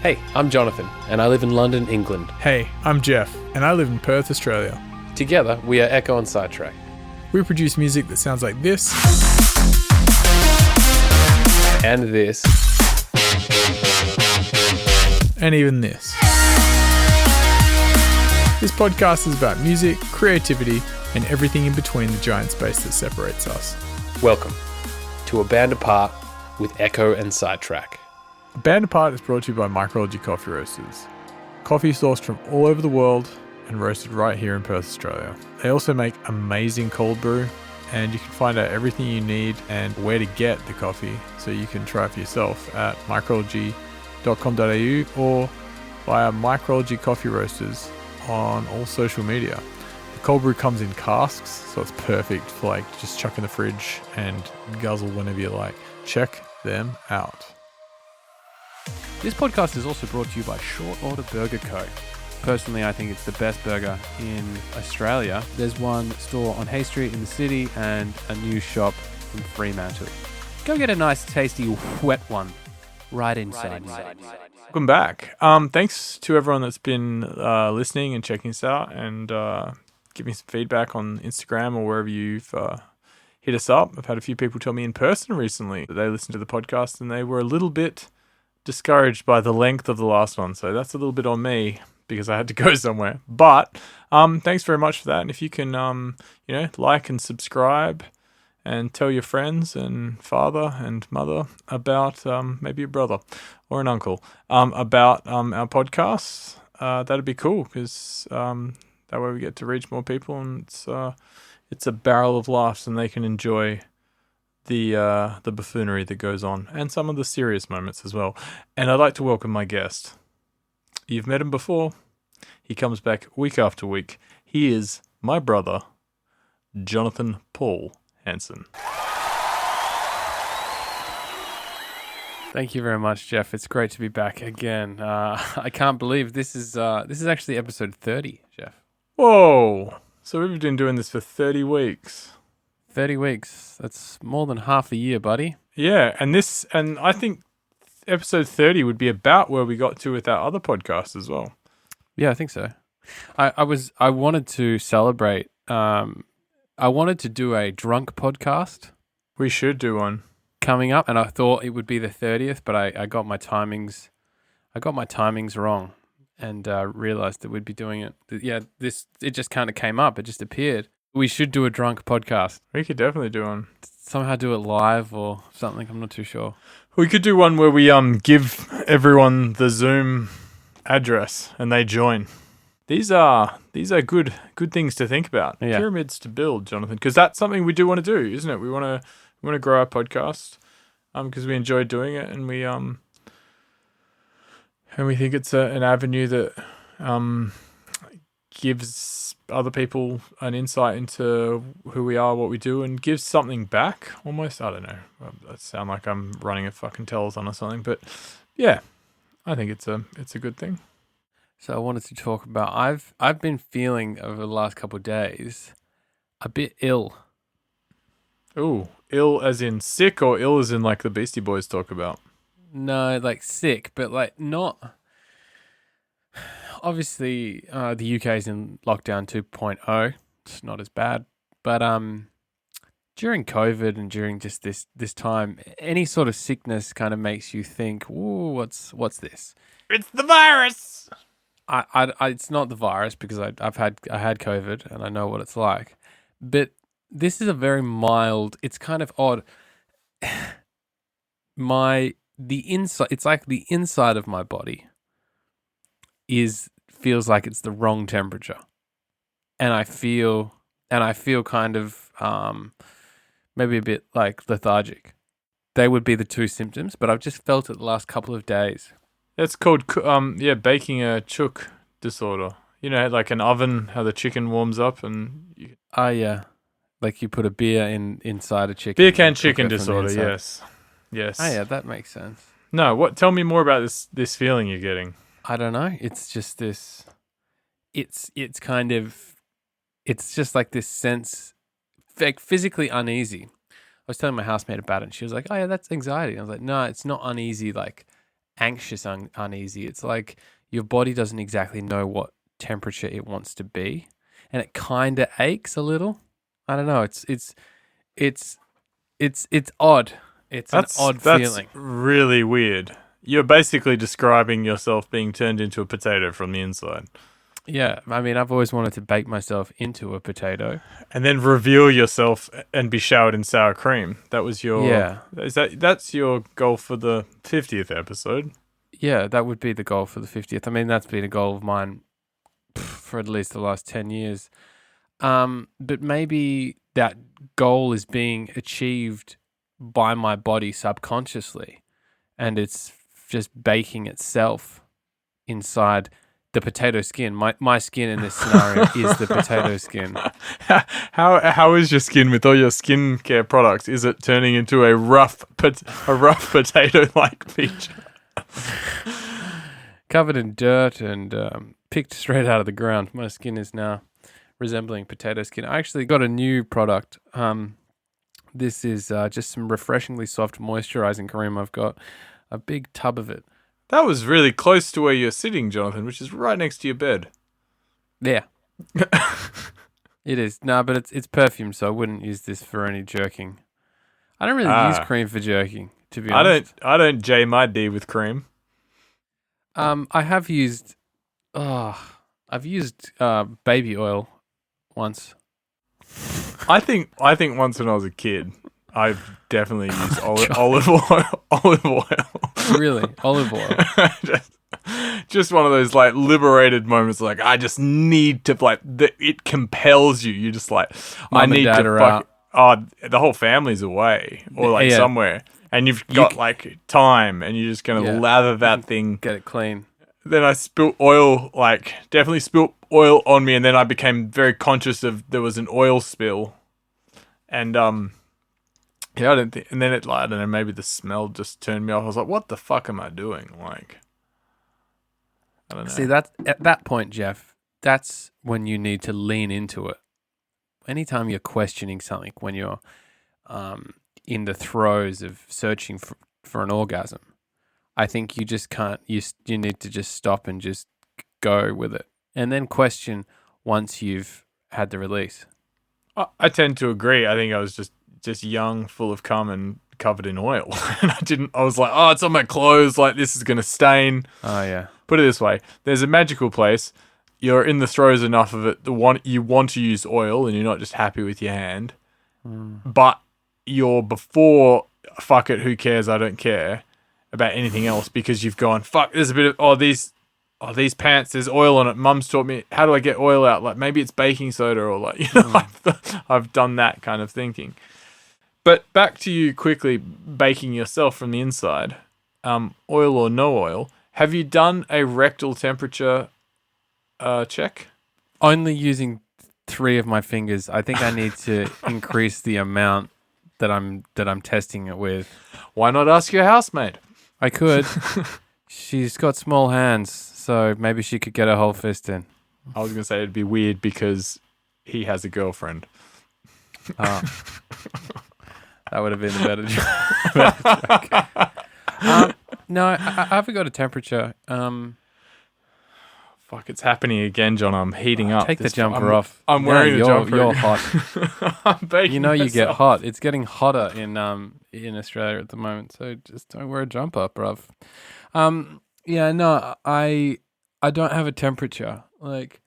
Hey, I'm Jonathan, and I live in London, England. Hey, I'm Jeff, and I live in Perth, Australia. Together, we are Ekko and Sidetrack. We produce music that sounds like this. And this. And even this. This podcast is about music, creativity, and everything in between the giant space that separates us. Welcome to A Band Apart with Ekko and Sidetrack. A Band Apart is brought to you by Micrology Coffee Roasters. Coffee sourced from all over the world and roasted right here in Perth, Australia. They also make amazing cold brew, and you can find out everything you need and where to get the coffee so you can try it for yourself at micrology.com.au or via Micrology Coffee Roasters on all social media. The cold brew comes in casks, so it's perfect for like just chuck in the fridge and guzzle whenever you like. Check them out. This podcast is also brought to you by Short Order Burger Co. Personally, I think it's the best burger in Australia. There's one store on Hay Street in the city and a new shop in Fremantle. Go get a nice, tasty, wet one right inside. Welcome back. Thanks to everyone that's been listening and checking us out and giving some feedback on Instagram or wherever you've hit us up. I've had a few people tell me in person recently that they listened to the podcast and they were a little bit discouraged by the length of the last one. So that's a little bit on me because I had to go somewhere. But thanks very much for that. And if you can, like and subscribe and tell your friends and father and mother about maybe a brother or an uncle about our podcasts, that'd be cool because that way we get to reach more people and it's a barrel of laughs and they can enjoy the buffoonery that goes on and some of the serious moments as well. And I'd like to welcome my guest. You've met him before. He comes back week after week. He is my brother, Jonathan Paul Hansen. Thank you very much, Jeff. It's great to be back again. I can't believe this is actually episode 30, Jeff. Whoa! So we've been doing this for 30 weeks. 30 weeks. That's more than half a year, buddy. Yeah, and I think episode 30 would be about where we got to with our other podcast as well. Yeah, I think so. I wanted to celebrate. I wanted to do a drunk podcast. We should do one coming up, and I thought it would be the 30th, but I got my timings. I got my timings wrong, and realized that we'd be doing it. Yeah, it just kind of came up. It just appeared. We should do a drunk podcast. We could definitely do one. Somehow do it live or something. I'm not too sure. We could do one where we give everyone the Zoom address and they join. These are good things to think about. Yeah. Pyramids to build, Jonathan, because that's something we do want to do, isn't it? We want to grow our podcast because we enjoy doing it and we think it's an avenue that gives other people an insight into who we are, what we do, and gives something back almost. I don't know. I sound like I'm running a fucking telethon or something, but yeah, I think it's a good thing. So I wanted to talk about, I've been feeling over the last couple of days a bit ill. Ooh, ill as in sick or ill as in like the Beastie Boys talk about? No, like sick, but like not... Obviously, the UK is in lockdown 2.0. It's not as bad. But during COVID and during just this time, any sort of sickness kind of makes you think, "Ooh, what's this?" It's the virus. It's not the virus because I had COVID and I know what it's like. But this is a very mild. It's kind of odd. It's like the inside of my body feels like it's the wrong temperature, and I feel kind of maybe a bit like lethargic. They would be the two symptoms, but I've just felt it the last couple of days. That's called baking a chook disorder. You know, like an oven, how the chicken warms up and yeah, like you put a beer inside a chicken. Beer can chicken disorder. Yes. Oh yeah, that makes sense. No, what? Tell me more about this feeling you're getting. I don't know. It's just this. It's just like this sense, like physically uneasy. I was telling my housemate about it, and she was like, "Oh yeah, that's anxiety." I was like, "No, it's not uneasy like anxious, uneasy. It's like your body doesn't exactly know what temperature it wants to be, and it kind of aches a little. I don't know. It's odd. It's an odd feeling. That's really weird. You're basically describing yourself being turned into a potato from the inside. Yeah, I mean, I've always wanted to bake myself into a potato. And then reveal yourself and be showered in sour cream. That was your... Yeah. That's your goal for the 50th episode? Yeah, that would be the goal for the 50th. I mean, that's been a goal of mine for at least the last 10 years. But maybe that goal is being achieved by my body subconsciously. And it's just baking itself inside the potato skin. My skin in this scenario is the potato skin. How is your skin with all your skincare products? Is it turning into a rough potato-like feature? Covered in dirt and picked straight out of the ground. My skin is now resembling potato skin. I actually got a new product. This is just some refreshingly soft moisturizing cream. I've got a big tub of it. That was really close to where you're sitting, Jonathan, which is right next to your bed. Yeah. It is. No, but it's perfume, so I wouldn't use this for any jerking. I don't really use cream for jerking, to be honest. I don't J my D with cream. I have used I've used baby oil once. I think once when I was a kid, I've definitely used olive oil. Really? Olive oil? just one of those like liberated moments. Like I just need to it compels you. You're just like Mum and Dad are out. Oh, the whole family's away or like somewhere, and you've got like time, and you're just gonna lather that thing, get it clean. Then I spilt oil, definitely spilt oil on me, and then I became very conscious of there was an oil spill, and I don't think, and then I don't know, maybe the smell just turned me off. I was like, what the fuck am I doing? Like, I don't know. See, that's at that point, Jeff, that's when you need to lean into it. Anytime you're questioning something, when you're in the throes of searching for an orgasm, I think you just can't, you need to just stop and just go with it. And then question once you've had the release. I tend to agree. I think I was just young, full of cum and covered in oil. And I was like, oh, it's on my clothes. Like, this is going to stain. Oh, yeah. Put it this way. There's a magical place. You're in the throes enough of it. You want to use oil and you're not just happy with your hand. But you're before, fuck it, who cares? I don't care about anything else because you've gone, fuck, there's a bit of, these pants, there's oil on it. Mum's taught me, how do I get oil out? Like, maybe it's baking soda or like, I've done that kind of thinking. But back to you quickly baking yourself from the inside, oil or no oil. Have you done a rectal temperature check? Only using 3 of my fingers. I think I need to increase the amount that I'm testing it with. Why not ask your housemate? I could. She's got small hands, so maybe she could get her whole fist in. I was going to say it'd be weird because he has a girlfriend. Oh. That would have been a better joke. No, I haven't got a temperature. Fuck, it's happening again, John. I'm heating up. Take the jumper off. I'm wearing the jumper. You're hot. I'm baking you myself. get hot. It's getting hotter in Australia at the moment, so just don't wear a jumper, bruv. Yeah, no, I don't have a temperature. Like,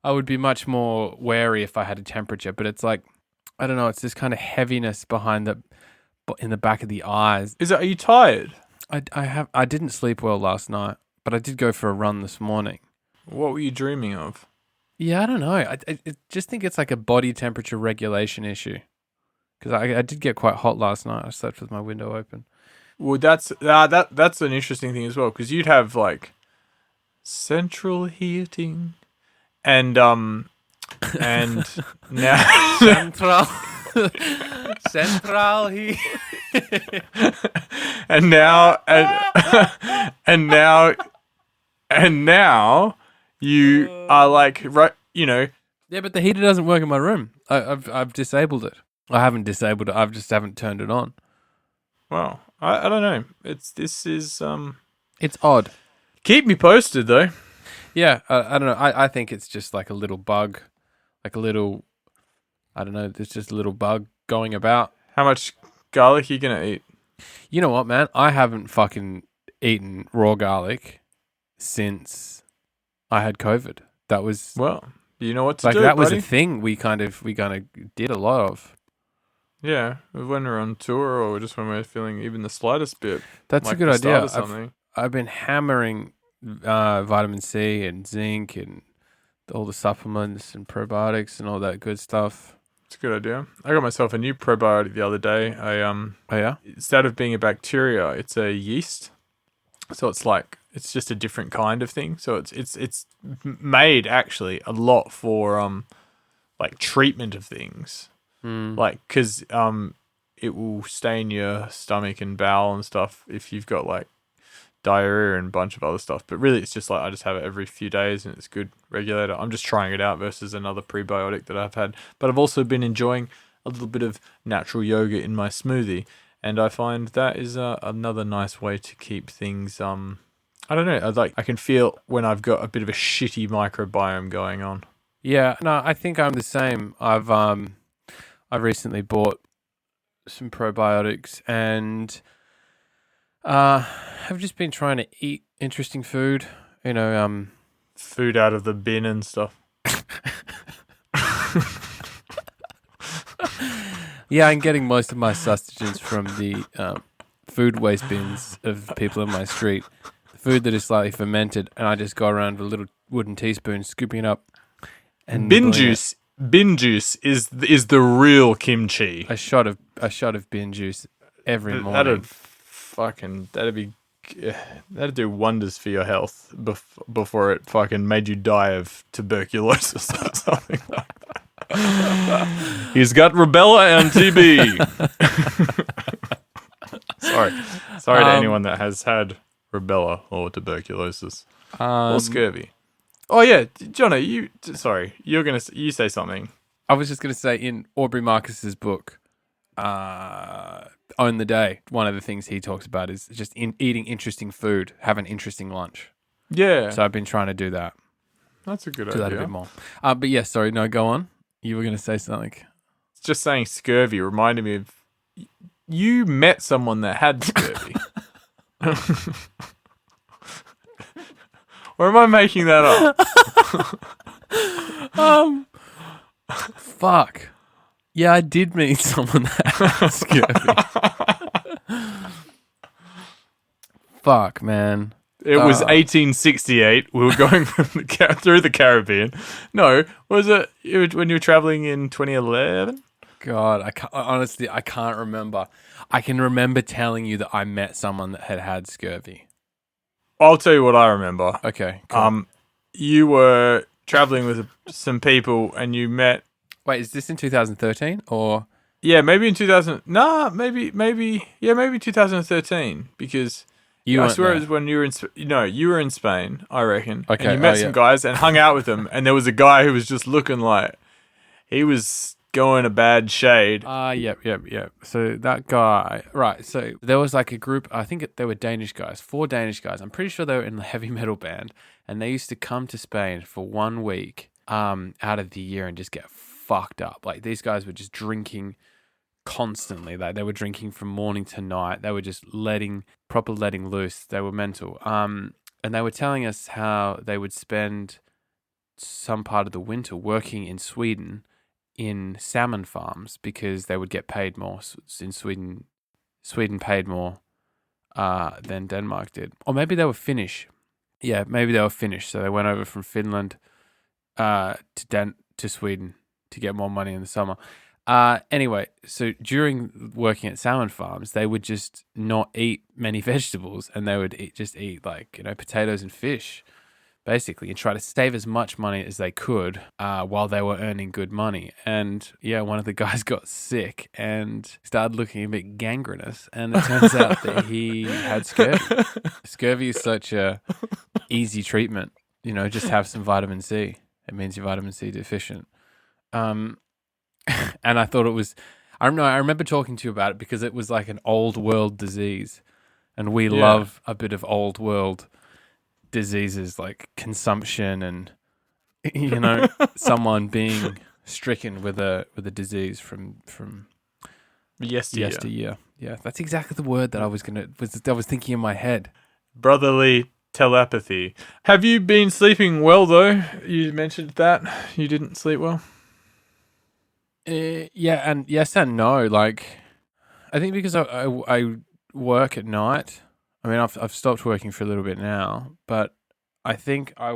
I would be much more wary if I had a temperature, but it's like, I don't know, it's this kind of heaviness in the back of the eyes. Are you tired? I didn't sleep well last night, but I did go for a run this morning. What were you dreaming of? Yeah, I don't know. I just think it's like a body temperature regulation issue. Because I did get quite hot last night. I slept with my window open. Well, that's an interesting thing as well, because you'd have like central heating and now central heat and now you are like, right, Yeah, but the heater doesn't work in my room. I've disabled it. I haven't disabled it. I just haven't turned it on. Well, I don't know. This is It's odd. Keep me posted, though. Yeah, I don't know. I think it's just like a little bug, like a little, I don't know, there's just a little bug going about. How much garlic are you going to eat? You know what, man? I haven't fucking eaten raw garlic since I had COVID. That was Well, you know what to like do, that was buddy. a thing we kind of did a lot of. Yeah, when we're on tour or just when we're feeling even the slightest bit. That's like a good the start idea. of something. I've been hammering vitamin C and zinc and all the supplements and probiotics and all that good stuff. It's a good idea. I got myself a new probiotic the other day. Oh yeah? Instead of being a bacteria, it's a yeast. So it's just a different kind of thing. So it's made actually a lot for like treatment of things. Like because it will stain your stomach and bowel and stuff if you've got like diarrhea and a bunch of other stuff. But really, it's just like I just have it every few days and it's a good regulator. I'm just trying it out versus another prebiotic that I've had. But I've also been enjoying a little bit of natural yogurt in my smoothie. And I find that is another nice way to keep things, I don't know, I can feel when I've got a bit of a shitty microbiome going on. Yeah, no, I think I'm the same. I've recently bought some probiotics and I've just been trying to eat interesting food. You know, Food out of the bin and stuff. yeah, I'm getting most of my sustenance from the food waste bins of people in my street. Food that is slightly fermented, and I just go around with a little wooden teaspoon, scooping it up. And Bin nibbling it. juice. Bin juice is the real kimchi. A shot of bin juice every morning. That'd do wonders for your health before it fucking made you die of tuberculosis or something like that. He's got rubella and TB. Sorry to anyone that has had rubella or tuberculosis or scurvy. Oh yeah, Johnny, you say something. I was just going to say, in Aubrey Marcus's book, Own the Day, one of the things he talks about is just eating interesting food, have an interesting lunch. Yeah, So I've been trying to do that. that's a good Do that a idea. bit more. But yeah, sorry, no, go on. You were going to say something. Just saying scurvy reminded me of you met someone that had scurvy. Or am I making that up? Fuck. Yeah, I did meet someone that had scurvy. Fuck, man. It was 1868. We were going through the Caribbean. No, was it when you were traveling in 2011? God, honestly, I can't remember. I can remember telling you that I met someone that had scurvy. I'll tell you what I remember. Okay, cool. You were traveling with some people and you met. Wait, is this in 2013 or? Yeah, maybe in 2000. Nah, maybe 2013 because. You I weren't swear there. it was when you were in. You were in Spain, I reckon. Okay, And you met oh, some yeah. guys and hung out with them, and there was a guy who was just looking like he was going a bad shade. Yep. So that guy, right. So there was like a group, I think they were Danish guys, 4 Danish guys. I'm pretty sure they were in the heavy metal band and they used to come to Spain for 1 week out of the year and just get fucked up. Like these guys were just drinking constantly. Like they were drinking from morning to night. They were just letting loose. They were mental. And they were telling us how they would spend some part of the winter working in Sweden in salmon farms because they would get paid more in Sweden. Sweden paid more than Denmark did. Or maybe they were Finnish. Yeah, maybe they were Finnish. So they went over from Finland to Sweden to get more money in the summer. Anyway, so during working at salmon farms, they would just not eat many vegetables and they would just eat like, potatoes and fish, basically, and try to save as much money as they could while they were earning good money. And yeah, one of the guys got sick and started looking a bit gangrenous, and it turns out that he had scurvy. Scurvy is such a easy treatment, just have some vitamin C. It means you're vitamin C deficient. And I thought it was, I don't know, I remember talking to you about it because it was like an old world disease. And we love a bit of old world diseases like consumption and, someone being stricken with a disease from yesteryear. Yeah, that's exactly the word that I was thinking in my head. Brotherly telepathy. Have you been sleeping well, though? You mentioned that you didn't sleep well. Yeah, and yes and no. Like, I think because I work at night. I mean, I've stopped working for a little bit now, but I think I'd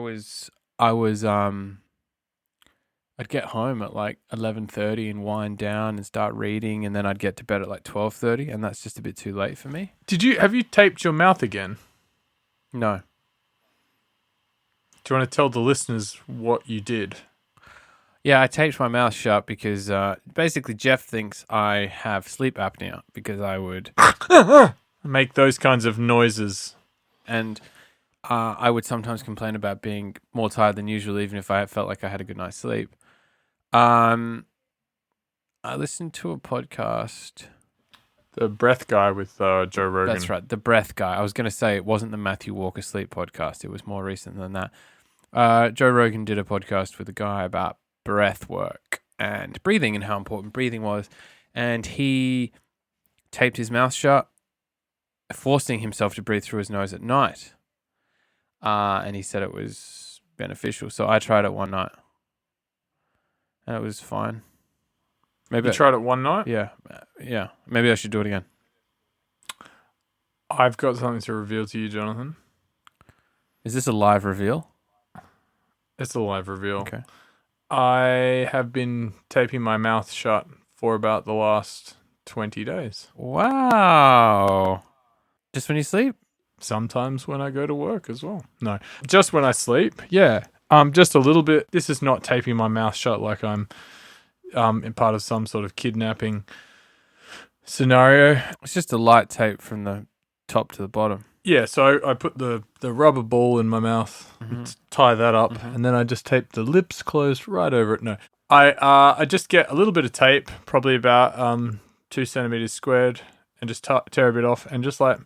get home at like 11:30 and wind down and start reading, and then I'd get to bed at like 12:30, and that's just a bit too late for me. Have you taped your mouth again? No. Do you want to tell the listeners what you did? Yeah, I taped my mouth shut because basically Jeff thinks I have sleep apnea because I would make those kinds of noises. And I would sometimes complain about being more tired than usual, even if I felt like I had a good night's sleep. I listened to a podcast. The breath guy with Joe Rogan. That's right, the breath guy. I was going to say it wasn't the Matthew Walker sleep podcast. It was more recent than that. Joe Rogan did a podcast with a guy about breath work and breathing and how important breathing was. And he taped his mouth shut, forcing himself to breathe through his nose at night. And he said it was beneficial. So I tried it one night. And it was fine. Maybe you tried it one night? Yeah. Maybe I should do it again. I've got something to reveal to you, Jonathan. Is this a live reveal? It's a live reveal. Okay. I have been taping my mouth shut for about the last 20 days. Wow. Just when you sleep? Sometimes when I go to work as well. No, just when I sleep. Yeah. Just a little bit. This is not taping my mouth shut like I'm in part of some sort of kidnapping scenario. It's just a light tape from the top to the bottom. Yeah, so I put the rubber ball in my mouth, tie that up, and then I just tape the lips closed right over it. No, I just get a little bit of tape, probably about 2 centimeters squared, and just tear a bit off, and just like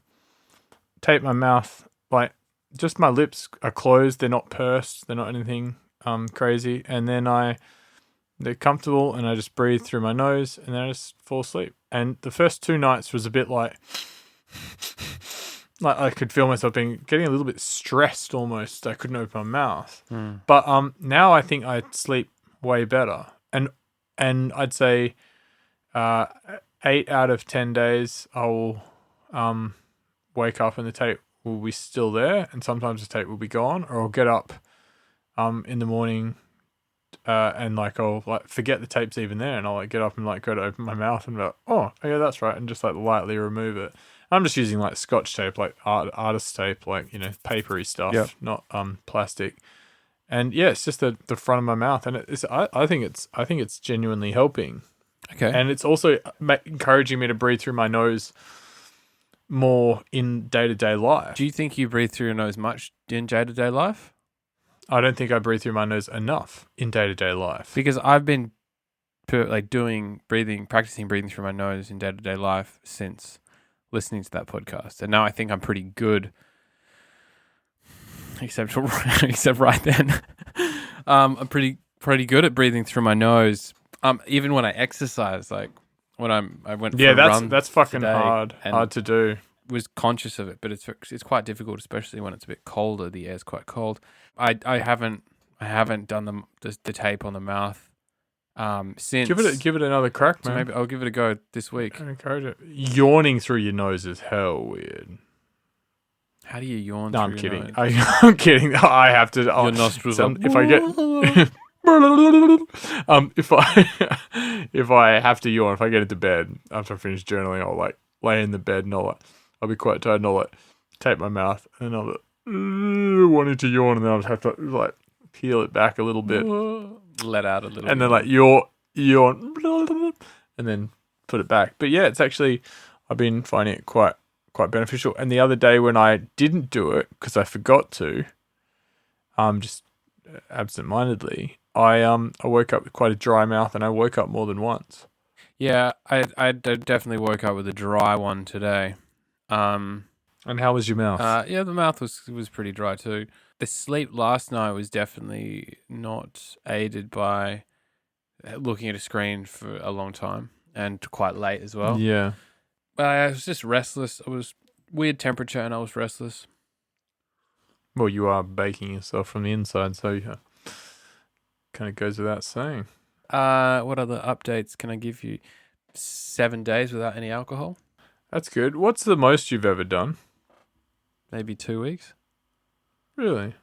tape my mouth, like just my lips are closed. They're not pursed. They're not anything crazy. And then they're comfortable, and I just breathe through my nose, and then I just fall asleep. And the first 2 nights was a bit like I could feel myself getting a little bit stressed almost. I couldn't open my mouth. But now I think I sleep way better. And I'd say 8 out of 10 days I will wake up and the tape will be still there, and sometimes the tape will be gone, or I'll get up in the morning and like I'll like forget the tape's even there, and I'll like get up and like go to open my mouth and be like, oh yeah, that's right, and just like lightly remove it. I'm just using like Scotch tape, like artist tape, like, you know, papery stuff, not plastic. And yeah, it's just the front of my mouth, and I think it's genuinely helping. Okay. And it's also encouraging me to breathe through my nose more in day-to-day life. Do you think you breathe through your nose much in day-to-day life? I don't think I breathe through my nose enough in day-to-day life. Because I've been practicing breathing through my nose in day-to-day life since listening to that podcast, and now I think I'm pretty good. Except right then, I'm pretty good at breathing through my nose. Even when I exercise, like when I went for a run. That's fucking hard to do. Was conscious of it, but it's quite difficult, especially when it's a bit colder. The air's quite cold. I haven't done the tape on the mouth since. Give it another crack, man. So maybe I'll give it a go this week. I encourage it. Yawning through your nose is hell weird. How do you yawn? No, through I'm your kidding. nose? I'm kidding. I have to. Your nostrils are. If I get. If I have to yawn, if I get into bed after I finish journaling, I'll like lay in the bed and I'll be quite tired and I'll like tape my mouth and I'll wanting to yawn, and then I'll just have to like peel it back a little bit, let out a little bit, and then like yawn and then put it back. But yeah, it's actually, I've been finding it quite beneficial. And the other day when I didn't do it because I forgot to, just absent-mindedly, I woke up with quite a dry mouth, and I woke up more than once. Yeah, I definitely woke up with a dry one today. I And how was your mouth? Yeah, the mouth was pretty dry too. The sleep last night was definitely not aided by looking at a screen for a long time and quite late as well. Yeah. I was just restless. It was weird temperature and I was restless. Well, you are baking yourself from the inside, so yeah, kind of goes without saying. What other updates can I give you? 7 days without any alcohol? That's good. What's the most you've ever done? Maybe 2 weeks? Really?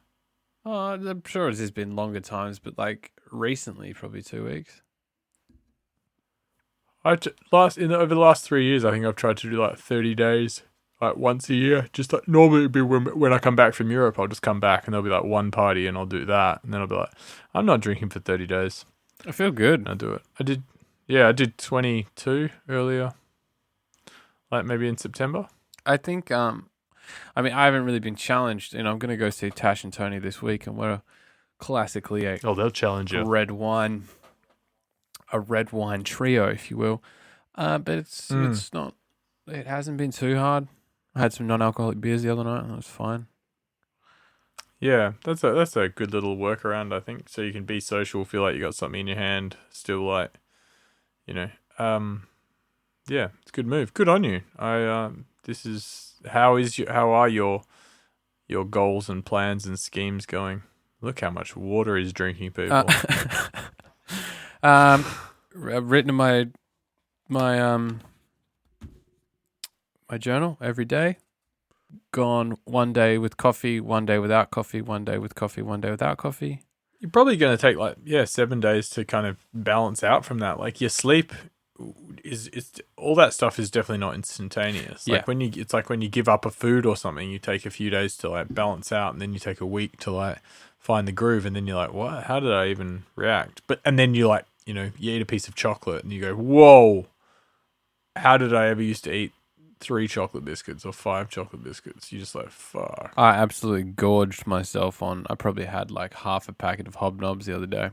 Oh, I'm sure there's been longer times, but like recently, probably 2 weeks. Over the last 3 years, I think I've tried to do like 30 days, like once a year. Just like normally it'd be when I come back from Europe, I'll just come back and there'll be like one party and I'll do that, and then I'll be like, I'm not drinking for 30 days. I feel good. And I'll do it. I did 22 earlier, like maybe in September. I think, I haven't really been challenged, and I'm going to go see Tash and Tony this week, and we're classically They'll challenge you. a red wine trio, if you will. But it's not. It hasn't been too hard. I had some non-alcoholic beers the other night, and it was fine. Yeah, that's a good little workaround, I think. So you can be social, feel like you got something in your hand, still like, yeah, it's a good move. Good on you. How are your goals and plans and schemes going? Look how much water he's drinking, people. I've written in my journal every day. Gone 1 day with coffee, 1 day without coffee, 1 day with coffee, 1 day without coffee. You're probably going to take 7 days to kind of balance out from that. Like your sleep is all that stuff is definitely not instantaneous. Like it's like when you give up a food or something, you take a few days to like balance out, and then you take a week to like find the groove, and then you're like, what? How did I even react? And then you like, you eat a piece of chocolate and you go, whoa, how did I ever used to eat 3 chocolate biscuits or 5 chocolate biscuits? You just like, fuck. I absolutely gorged myself on. I probably had like half a packet of Hobnobs the other day.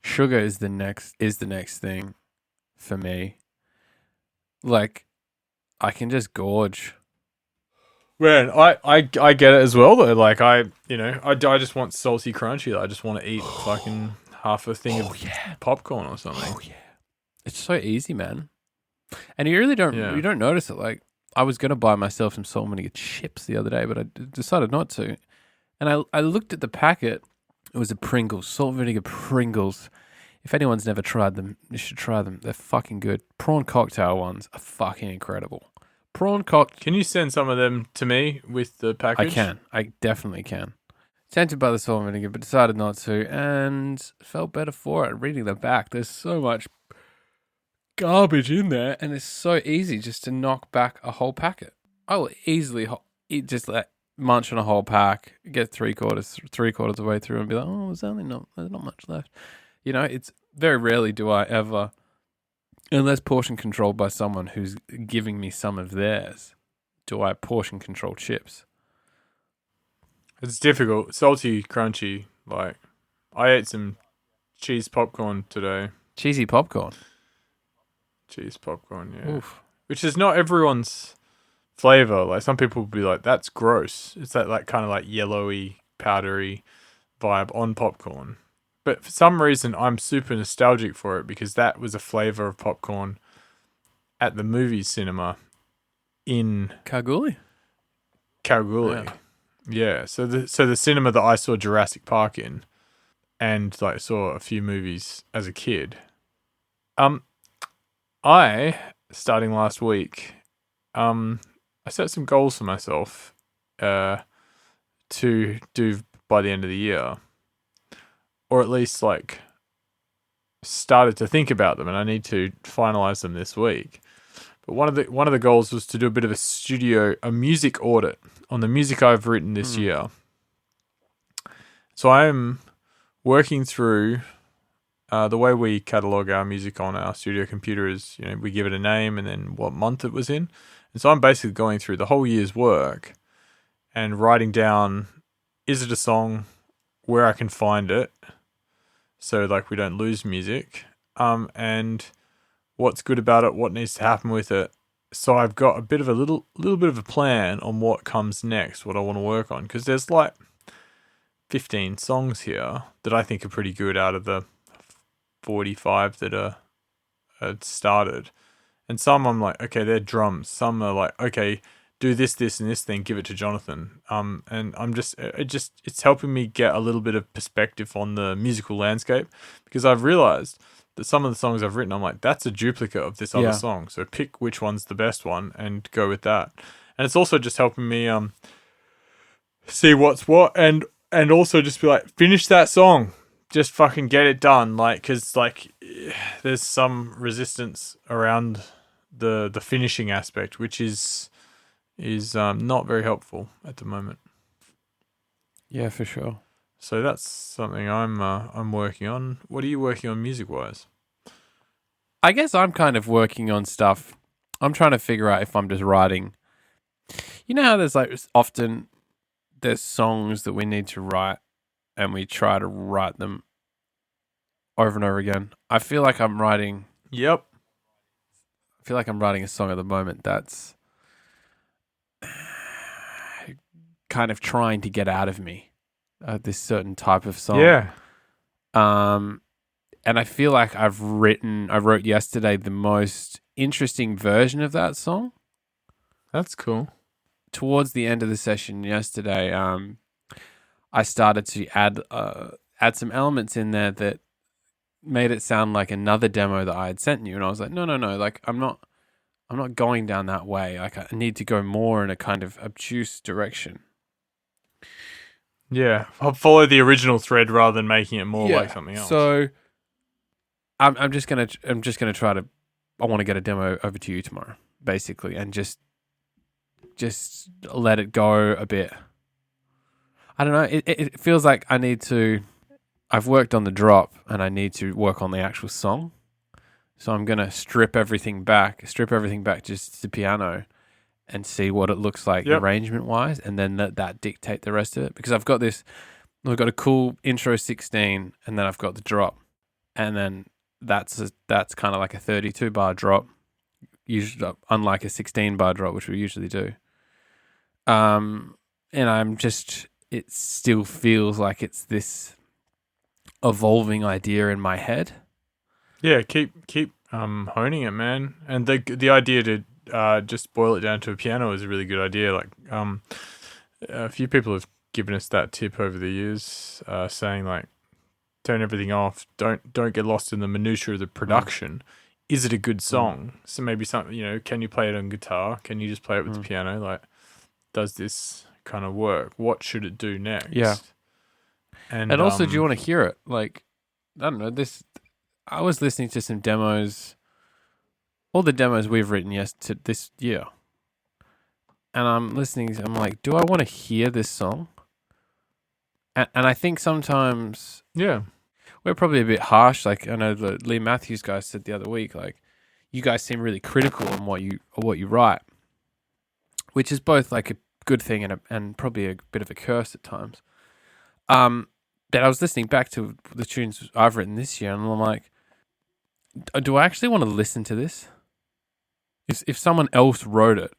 Sugar is the next thing for me. Like, I can just gorge. Man, I get it as well though. Like I just want salty crunchy. I just want to eat fucking half a thing of popcorn or something. Oh yeah, it's so easy, man. And you really don't you don't notice it. Like, I was gonna buy myself some salt and vinegar chips the other day, but I decided not to. And I looked at the packet. It was a Pringles, salt and vinegar Pringles. If anyone's never tried them, you should try them. They're fucking good. Prawn cocktail ones are fucking incredible. Can you send some of them to me with the package? I can. I definitely can. Tempted by the salt and vinegar, but decided not to, and felt better for it. Reading the back, there's so much garbage in there, and it's so easy just to knock back a whole packet. I will easily munch on a whole pack, get three quarters of the way through, and be like, oh, there's not much left. It's very rarely do I ever, unless portion controlled by someone who's giving me some of theirs, do I portion control chips. It's difficult. Salty, crunchy. Like, I ate some cheese popcorn today. Cheesy popcorn. Cheese popcorn, yeah. Oof. Which is not everyone's flavor. Like, some people will be like, that's gross. It's that like kind of like yellowy, powdery vibe on popcorn. But for some reason, I'm super nostalgic for it because that was a flavor of popcorn at the movie cinema in Kalgoorlie. Yeah. So the cinema that I saw Jurassic Park in, and like saw a few movies as a kid. I starting last week, I set some goals for myself to do by the end of the year. Or at least like started to think about them, and I need to finalize them this week. But one of the goals was to do a bit of a music audit on the music I've written this year. So I'm working through the way we catalog our music on our studio computer is, we give it a name and then what month it was in. And so I'm basically going through the whole year's work and writing down, is it a song, where I can find it, so like we don't lose music, and what's good about it, what needs to happen with it, so I've got a little bit of a plan on what comes next, what I want to work on, because there's like 15 songs here that I think are pretty good out of the 45 that are started. And some I'm like, okay, they're drums. Some are like, okay, do this, and this thing, give it to Jonathan. And it's helping me get a little bit of perspective on the musical landscape, because I've realized that some of the songs I've written, I'm like, that's a duplicate of this other song. So pick which one's the best one and go with that. And it's also just helping me see what's what, and also just be like, finish that song. Just fucking get it done. Like, because like there's some resistance around the finishing aspect, which is not very helpful at the moment. Yeah, for sure. So that's something I'm working on. What are you working on music wise? I guess I'm kind of working on stuff. I'm trying to figure out if I'm just writing. You know how there's like often there's songs that we need to write and we try to write them over and over again. I feel like I'm writing. Yep. I feel like I'm writing a song at the moment that's kind of trying to get out of me this certain type of song. Yeah. And I feel like I wrote yesterday the most interesting version of that song. That's cool. Towards the end of the session yesterday, I started to add some elements in there that made it sound like another demo that I had sent you, and I was like, no, like I'm not going down that way. Like I need to go more in a kind of obtuse direction. Yeah, I'll follow the original thread rather than making it more like something else. So I'm just gonna try to. I want to get a demo over to you tomorrow, basically, and just let it go a bit. I don't know. It feels like I need to. I've worked on the drop, and I need to work on the actual song. So I'm gonna strip everything back just to piano, and see what it looks like arrangement wise, and then let that dictate the rest of it. Because I've got a cool intro 16, and then I've got the drop, and then that's kind of like a 32 bar drop, usually unlike a 16 bar drop, which we usually do. And it still feels like it's this evolving idea in my head. Yeah, keep honing it, man. And the idea to just boil it down to a piano is a really good idea. Like a few people have given us that tip over the years, saying like, turn everything off, don't get lost in the minutiae of the production. Is it a good song? So maybe something, can you play it on guitar? Can you just play it with the piano? Like, does this kind of work? What should it do next? Yeah. And also, do you want to hear it? Like, I don't know, I was listening to some demos, all the demos we've written this year. And I'm listening, I'm like, do I want to hear this song? And I think sometimes we're probably a bit harsh. Like, I know the Lee Matthews guy said the other week, like, you guys seem really critical on what you write, which is both like a good thing and probably a bit of a curse at times. That I was listening back to the tunes I've written this year, and I'm like, do I actually want to listen to this? If someone else wrote it,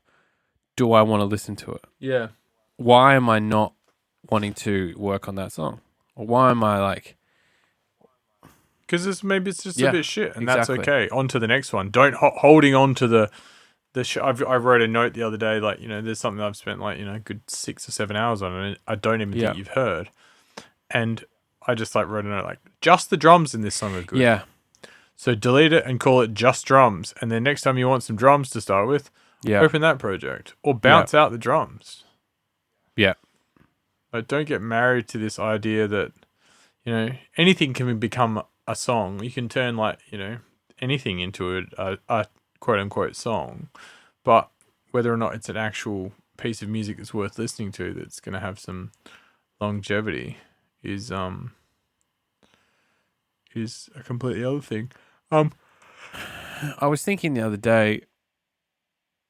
do I want to listen to it? Yeah. Why am I not wanting to work on that song? Or why am I like... Because maybe it's just a bit shit, and exactly. That's okay. On to the next one. Don't holding on to the I wrote a note the other day, like, there's something I've spent like, a good 6 or 7 hours on, and I don't even think you've heard. And I just like wrote a note like, just the drums in this song are good. Yeah. So delete it and call it just drums. And then next time you want some drums to start with, open that project or bounce out the drums. Yeah. But don't get married to this idea that, anything can become a song. You can turn like, anything into a quote unquote song. But whether or not it's an actual piece of music that's worth listening to, that's going to have some longevity, is a completely other thing. I was thinking the other day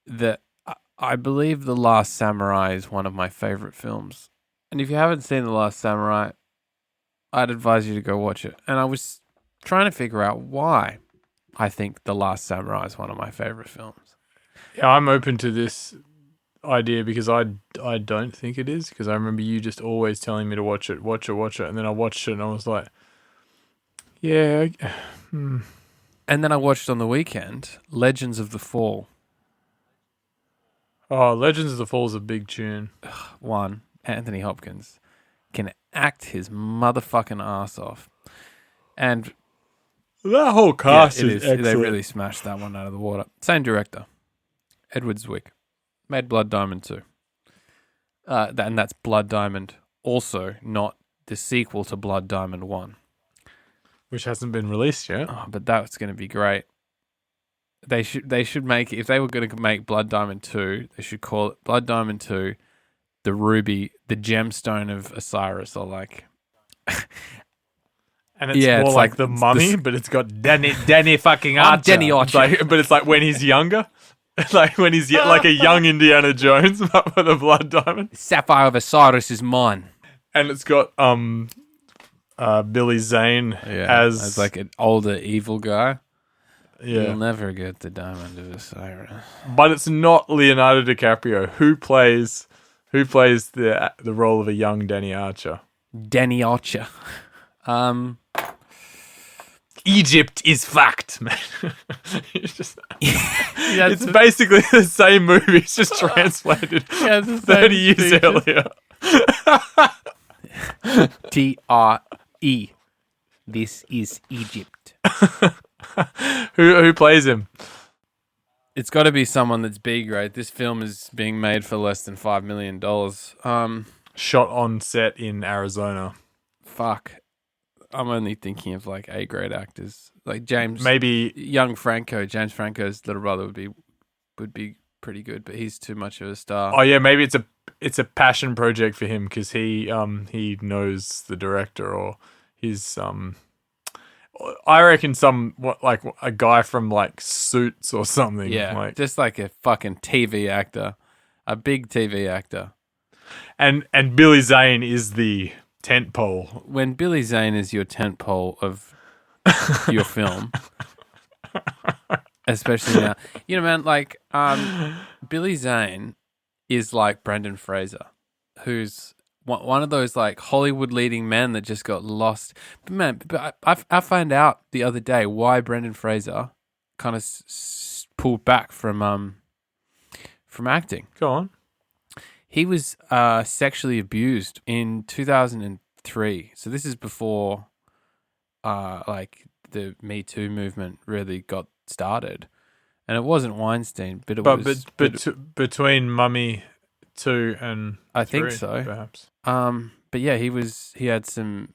that I believe The Last Samurai is one of my favorite films. And if you haven't seen The Last Samurai, I'd advise you to go watch it. And I was trying to figure out why I think The Last Samurai is one of my favorite films. Yeah, I'm open to this idea because I don't think it is, because I remember you just always telling me to watch it, and then I watched it and I was like, yeah. And then I watched on the weekend Legends of the Fall. Oh, Legends of the Fall is a big tune. One, Anthony Hopkins can act his motherfucking ass off. And That whole cast is excellent. They really smashed that one out of the water. Same director, Edward Zwick. Made Blood Diamond 2. And that's Blood Diamond, also not the sequel to Blood Diamond 1. Which hasn't been released yet. Oh, but that's going to be great. They should make, if they were going to make Blood Diamond 2, they should call it Blood Diamond 2, the Ruby, the Gemstone of Osiris, or like... And it's more like the Mummy, but it's got Danny fucking Archer. Danny Archer. But it's like when he's younger. Like when he's like a young Indiana Jones, but with a blood diamond. Sapphire of Osiris is mine. And it's got Billy Zane as like an older evil guy. Yeah. You'll never get the Diamond of Osiris. But it's not Leonardo DiCaprio who plays the role of a young Danny Archer. Danny Archer. Egypt is fucked, man. It's basically the same movie. It's just translated 30 years earlier. T-R-E. This is Egypt. Who plays him? It's got to be someone that's big, right? This film is being made for less than $5 million. Shot on set in Arizona. Fuck. I'm only thinking of like A-grade actors, like James. Maybe young Franco. James Franco's little brother would be pretty good, but he's too much of a star. Oh yeah, maybe it's a passion project for him because he knows the director, or his I reckon like a guy from like Suits or something. Yeah, like, just like a fucking TV actor, a big TV actor. And Billy Zane is the tent pole. When Billy Zane is your tent pole of your film, especially now, you know, man, like Billy Zane is like Brendan Fraser, who's one of those like Hollywood leading men that just got lost. But man, I found out the other day why Brendan Fraser kind of pulled back from acting. Go on. He was sexually abused in 2003. So this is before like the Me Too movement really got started. And it wasn't Weinstein, but it was between Mummy 2 and I 3, think so. Perhaps. But yeah, he had some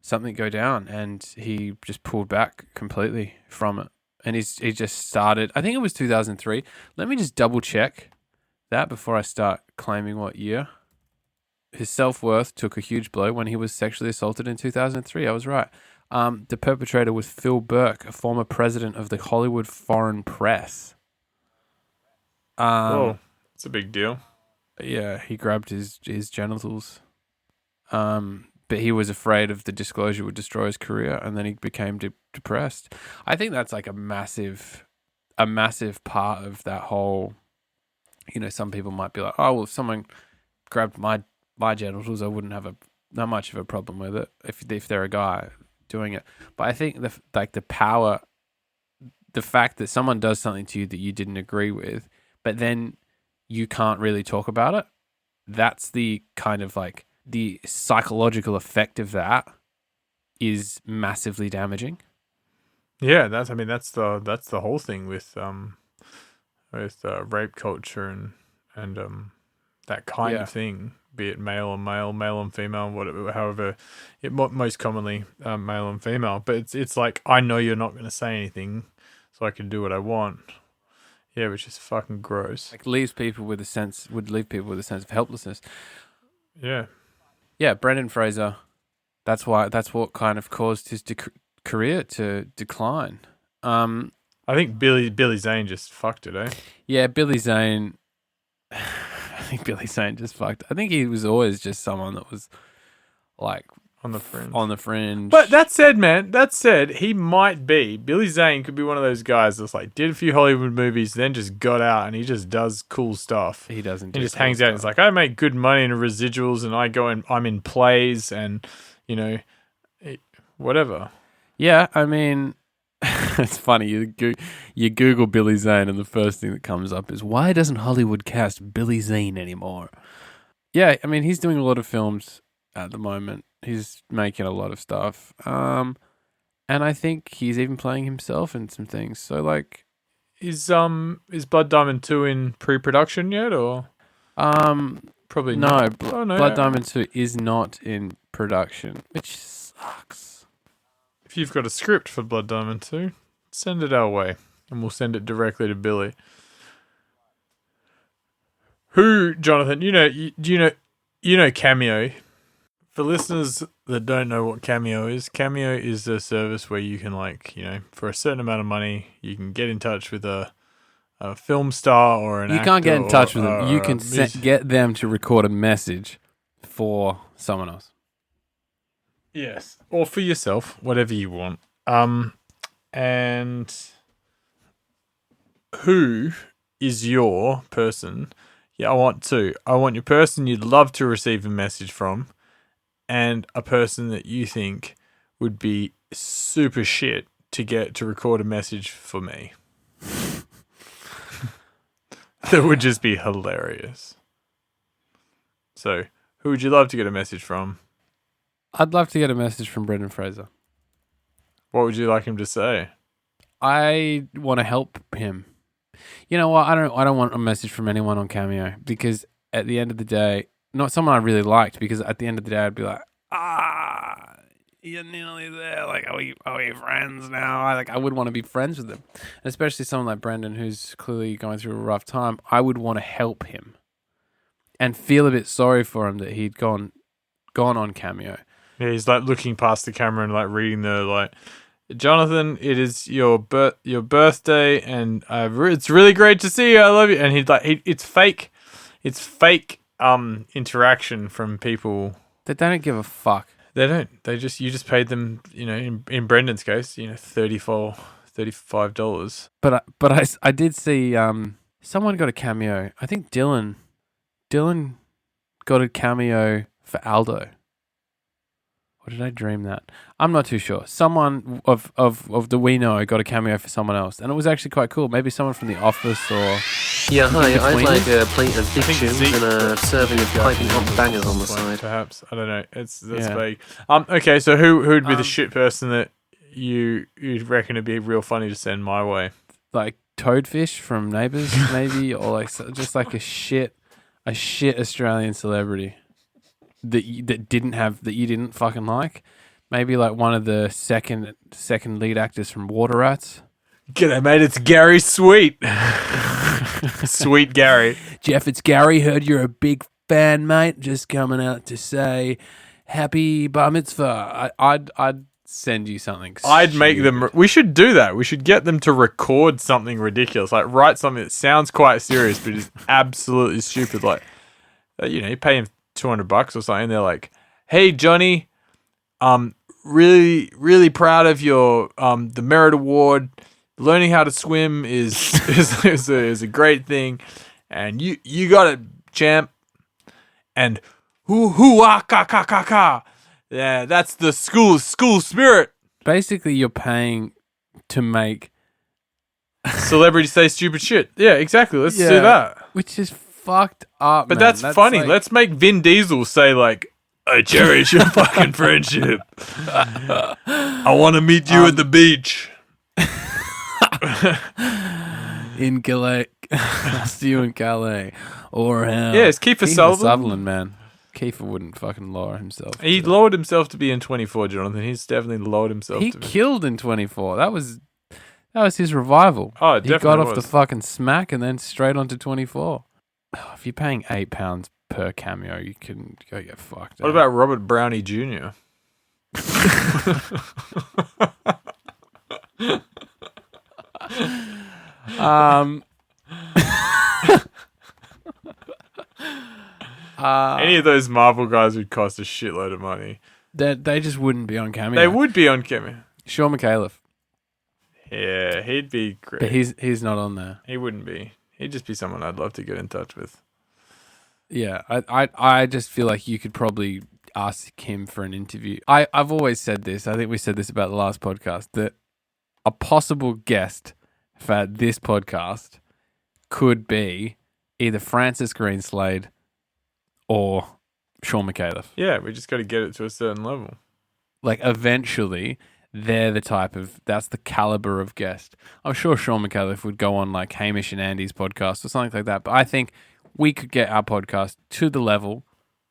something go down, and he just pulled back completely from it. And he just started, I think it was 2003. Let me just double check that before I start claiming what year. His self-worth took a huge blow when he was sexually assaulted in 2003. I was right. The perpetrator was Phil Burke, a former president of the Hollywood Foreign Press. Oh, it's a big deal. Yeah, he grabbed his genitals. But he was afraid of the disclosure would destroy his career, and then he became depressed. I think that's like a massive part of that whole, you know, some people might be like, oh, well, if someone grabbed my genitals, I wouldn't have not much of a problem with it if they're a guy doing it. But I think the power, the fact that someone does something to you that you didn't agree with, but then you can't really talk about it, that's the kind of like the psychological effect of that is massively damaging. Yeah, that's the whole thing with rape culture and that kind of thing, be it male on male, male on female, whatever, however, most commonly male on female. But it's like, I know you're not going to say anything, so I can do what I want. Yeah, which is fucking gross. Like would leave people with a sense of helplessness. Yeah. Yeah, Brendan Fraser. That's what kind of caused his career to decline. I think Billy Zane just fucked it, eh? Yeah, Billy Zane. I think Billy Zane just fucked. I think he was always just someone that was like On the fringe. On the fringe. But that said, man, he might be. Billy Zane could be one of those guys that's like, did a few Hollywood movies, then just got out and he just does cool stuff. He doesn't. He just hangs out and he's like, I make good money in residuals and I go and I'm in plays and, you know, whatever. Yeah, I mean, it's funny. You Google Billy Zane and the first thing that comes up is, why doesn't Hollywood cast Billy Zane anymore? Yeah, I mean, he's doing a lot of films at the moment. He's making a lot of stuff. And I think he's even playing himself in some things. So, like... Is Blood Diamond 2 in pre-production yet, or...? Probably no, not. Blood Diamond 2 is not in production, which sucks. If you've got a script for Blood Diamond 2, send it our way, and we'll send it directly to Billy. Who, Jonathan, you know Cameo. For listeners that don't know what Cameo is a service where you can, like, you know, for a certain amount of money, you can get in touch with a film star or an actor. You can't get in touch with them. You can get them to record a message for someone else. Yes. Or for yourself, whatever you want. And who is your person? Yeah, I want two. I want your person you'd love to receive a message from, and a person that you think would be super shit to get to record a message for me. That would just be hilarious. So, who would you love to get a message from? I'd love to get a message from Brendan Fraser. What would you like him to say? I want to help him. You know what? I don't want a message from anyone on Cameo, because at the end of the day, not someone I really liked, because at the end of the day, I'd be like, you're nearly there. Like, are we friends now? I would want to be friends with them. And especially someone like Brendan, who's clearly going through a rough time. I would want to help him and feel a bit sorry for him that he'd gone on Cameo. Yeah, he's like looking past the camera and like reading the like, Jonathan, it is your birthday, and it's really great to see you. I love you. And he's like, it's fake interaction from people. They don't give a fuck. They don't. You just paid them, you know, in Brendan's case, you know, $35. But I did see someone got a Cameo. I think Dylan got a Cameo for Aldo. Or did I dream that? I'm not too sure. Someone of the We Know got a Cameo for someone else, and it was actually quite cool. Maybe someone from The Office or... Yeah, hi, I'd like a plate of big tunes and a serving of piping hot bangers on the side. Perhaps. I don't know. That's vague. Okay, so who'd be the shit person that you'd reckon it'd be real funny to send my way? Like Toadfish from Neighbours, maybe? Or like just like a shit Australian celebrity that you didn't fucking like. Maybe like one of the second lead actors from Water Rats. G'day, mate. It's Gary Sweet. Sweet Gary. Jeff, it's Gary. Heard you're a big fan, mate. Just coming out to say happy bar mitzvah. I'd send you something. I'd make them. We should do that. We should get them to record something ridiculous. Like write something that sounds quite serious, but is absolutely stupid. Like, you know, you pay him $200 or something. They're like, "Hey, Johnny, really, really proud of your the Merit Award. Learning how to swim is a great thing, and you got it, champ. And ka. Yeah, that's the school spirit." Basically, you're paying to make celebrity say stupid shit. Yeah, exactly. Let's do that. Which is fucked up. But man. that's funny. Like... Let's make Vin Diesel say like, "I cherish your fucking friendship. I want to meet you at the beach." In Calais. I'll see you in Calais. Or hell. Yeah, it's Kiefer Sutherland, man. Kiefer wouldn't fucking lower himself. He lowered himself to be in 24, Jonathan. He's definitely lowered himself. He killed in 24. That was his revival. Oh, it definitely He got off was. the fucking smack and then straight onto 24. Oh, if you're paying £8 per Cameo, you can go get fucked. What about Robert Brownie Jr.? Any of those Marvel guys would cost a shitload of money. They just wouldn't be on Cameo. They would be on Cameo. Sean McAuliffe. Yeah, he'd be great. But he's not on there. He wouldn't be. He'd just be someone I'd love to get in touch with. Yeah, I just feel like you could probably ask him for an interview. I've always said this. I think we said this about the last podcast, that a possible guest for this podcast could be either Francis Greenslade or Sean McAuliffe. Yeah, we just got to get it to a certain level. Like, eventually, that's the caliber of guest. I'm sure Sean McAuliffe would go on like Hamish and Andy's podcast or something like that, but I think we could get our podcast to the level.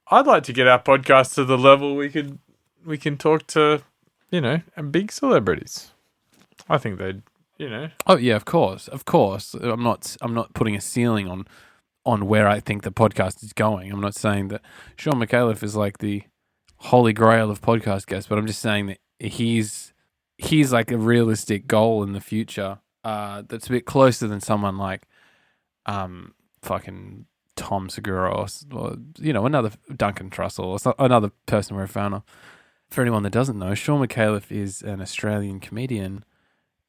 I'd like to get our podcast to the level we can talk to, big celebrities. I think they'd, Oh yeah, of course. I'm not putting a ceiling on where I think the podcast is going. I'm not saying that Sean McAuliffe is like the holy grail of podcast guests, but I'm just saying that he's like a realistic goal in the future. That's a bit closer than someone like, fucking Tom Segura or another Duncan Trussell or another person we're a fan of. For anyone that doesn't know, Sean McAuliffe is an Australian comedian,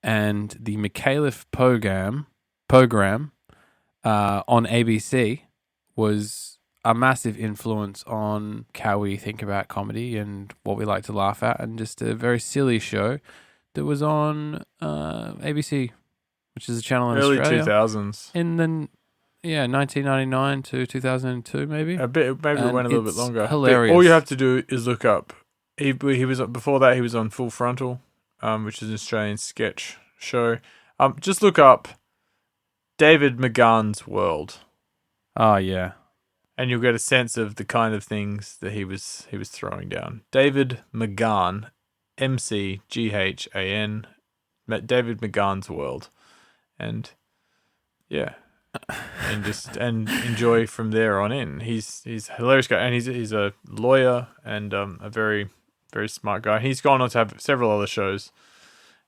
and the McAuliffe program on ABC was a massive influence on how we think about comedy and what we like to laugh at, and just a very silly show that was on ABC, which is a channel in early Australia. 2000s. In the 1999 to 2002, maybe. Maybe it went a little bit longer. Hilarious. But all you have to do is look up. He was before that. He was on Full Frontal, which is an Australian sketch show. Just look up David McGann's World. Oh yeah, and you'll get a sense of the kind of things that he was throwing down. David McGann, McGhan, David McGann's World, and yeah. and enjoy from there on in. He's a hilarious guy, and he's a lawyer and a very, very smart guy. He's gone on to have several other shows,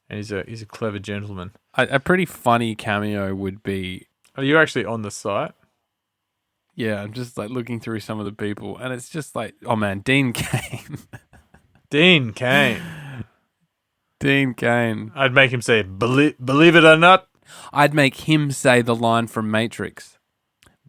and he's a clever gentleman. A pretty funny cameo would be. Are you actually on the site? Yeah, I'm just like looking through some of the people, and it's just like, oh man, Dean Cain. Dean Cain. Dean Cain. I'd make him say, "Believe it or not." I'd make him say the line from Matrix.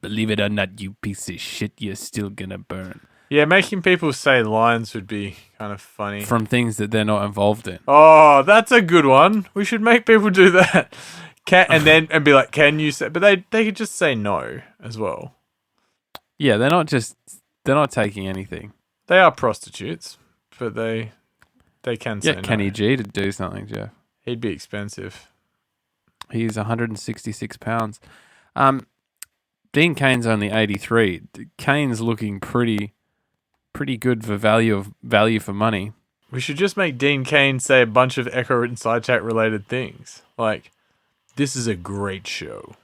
Believe it or not, you piece of shit, you're still gonna burn. Yeah, making people say lines would be kind of funny. From things that they're not involved in. Oh, that's a good one. We should make people do that. And be like, can you say... But they could just say no as well. Yeah, they're not taking anything. They are prostitutes, but they can say no. Yeah, Kenny G to do something, Jeff. He'd be expensive. He's 166 pounds. Dean Cain's only 83. Cain's looking pretty good for value for money. We should just make Dean Cain say a bunch of Ekko and Sidetrack related things. Like, this is a great show.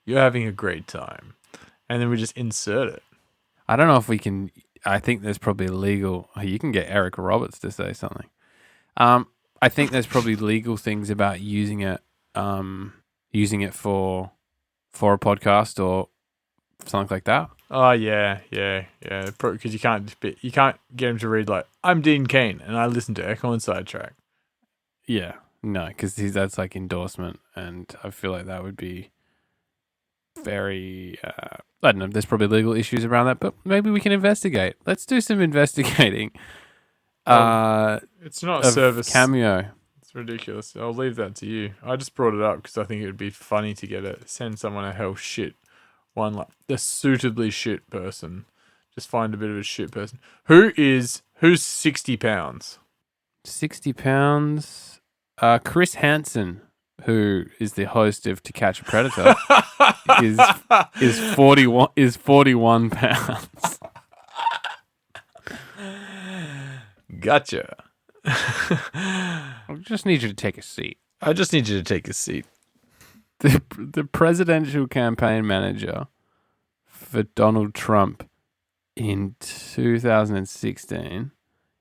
You're having a great time. And then we just insert it. I don't know if we can... I think there's probably legal... You can get Eric Roberts to say something. I think there's probably legal things about using it for a podcast or something like that. Oh yeah. Because you can't get him to read like, I'm Dean Cain and I listen to Ekko and Sidetrack. Yeah, no, because that's like endorsement, and I feel like that would be very. I don't know. There's probably legal issues around that, but maybe we can investigate. Let's do some investigating. It's not a service. Cameo. Ridiculous. I'll leave that to you. I just brought it up because I think it would be funny to send someone a hell shit one, like the suitably shit person. Just find a bit of a shit person. Who's 60 pounds? 60 pounds. Chris Hansen, who is the host of To Catch a Predator, is 41 pounds. Gotcha. I just need you to take a seat. The presidential campaign manager for Donald Trump in 2016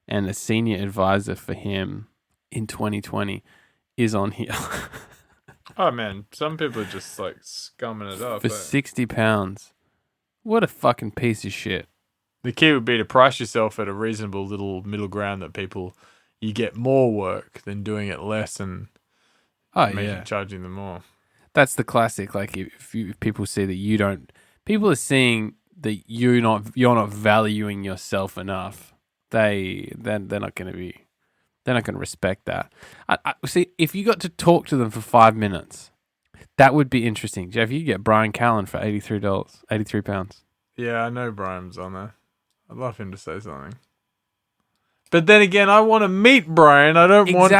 and a senior advisor for him in 2020 is on here. Oh, man. Some people are just like scumming it up. For 60 pounds. What a fucking piece of shit. The key would be to price yourself at a reasonable little middle ground that you get more work than doing it less and charging them more. That's the classic. Like if people see that you don't, people are seeing that you're not valuing yourself enough. They're not going to respect that. I see, if you got to talk to them for 5 minutes, that would be interesting. Jeff, you get Brian Callen for £83. Yeah, I know Brian's on there. I'd love him to say something. But then again, I want to meet Brian. I don't want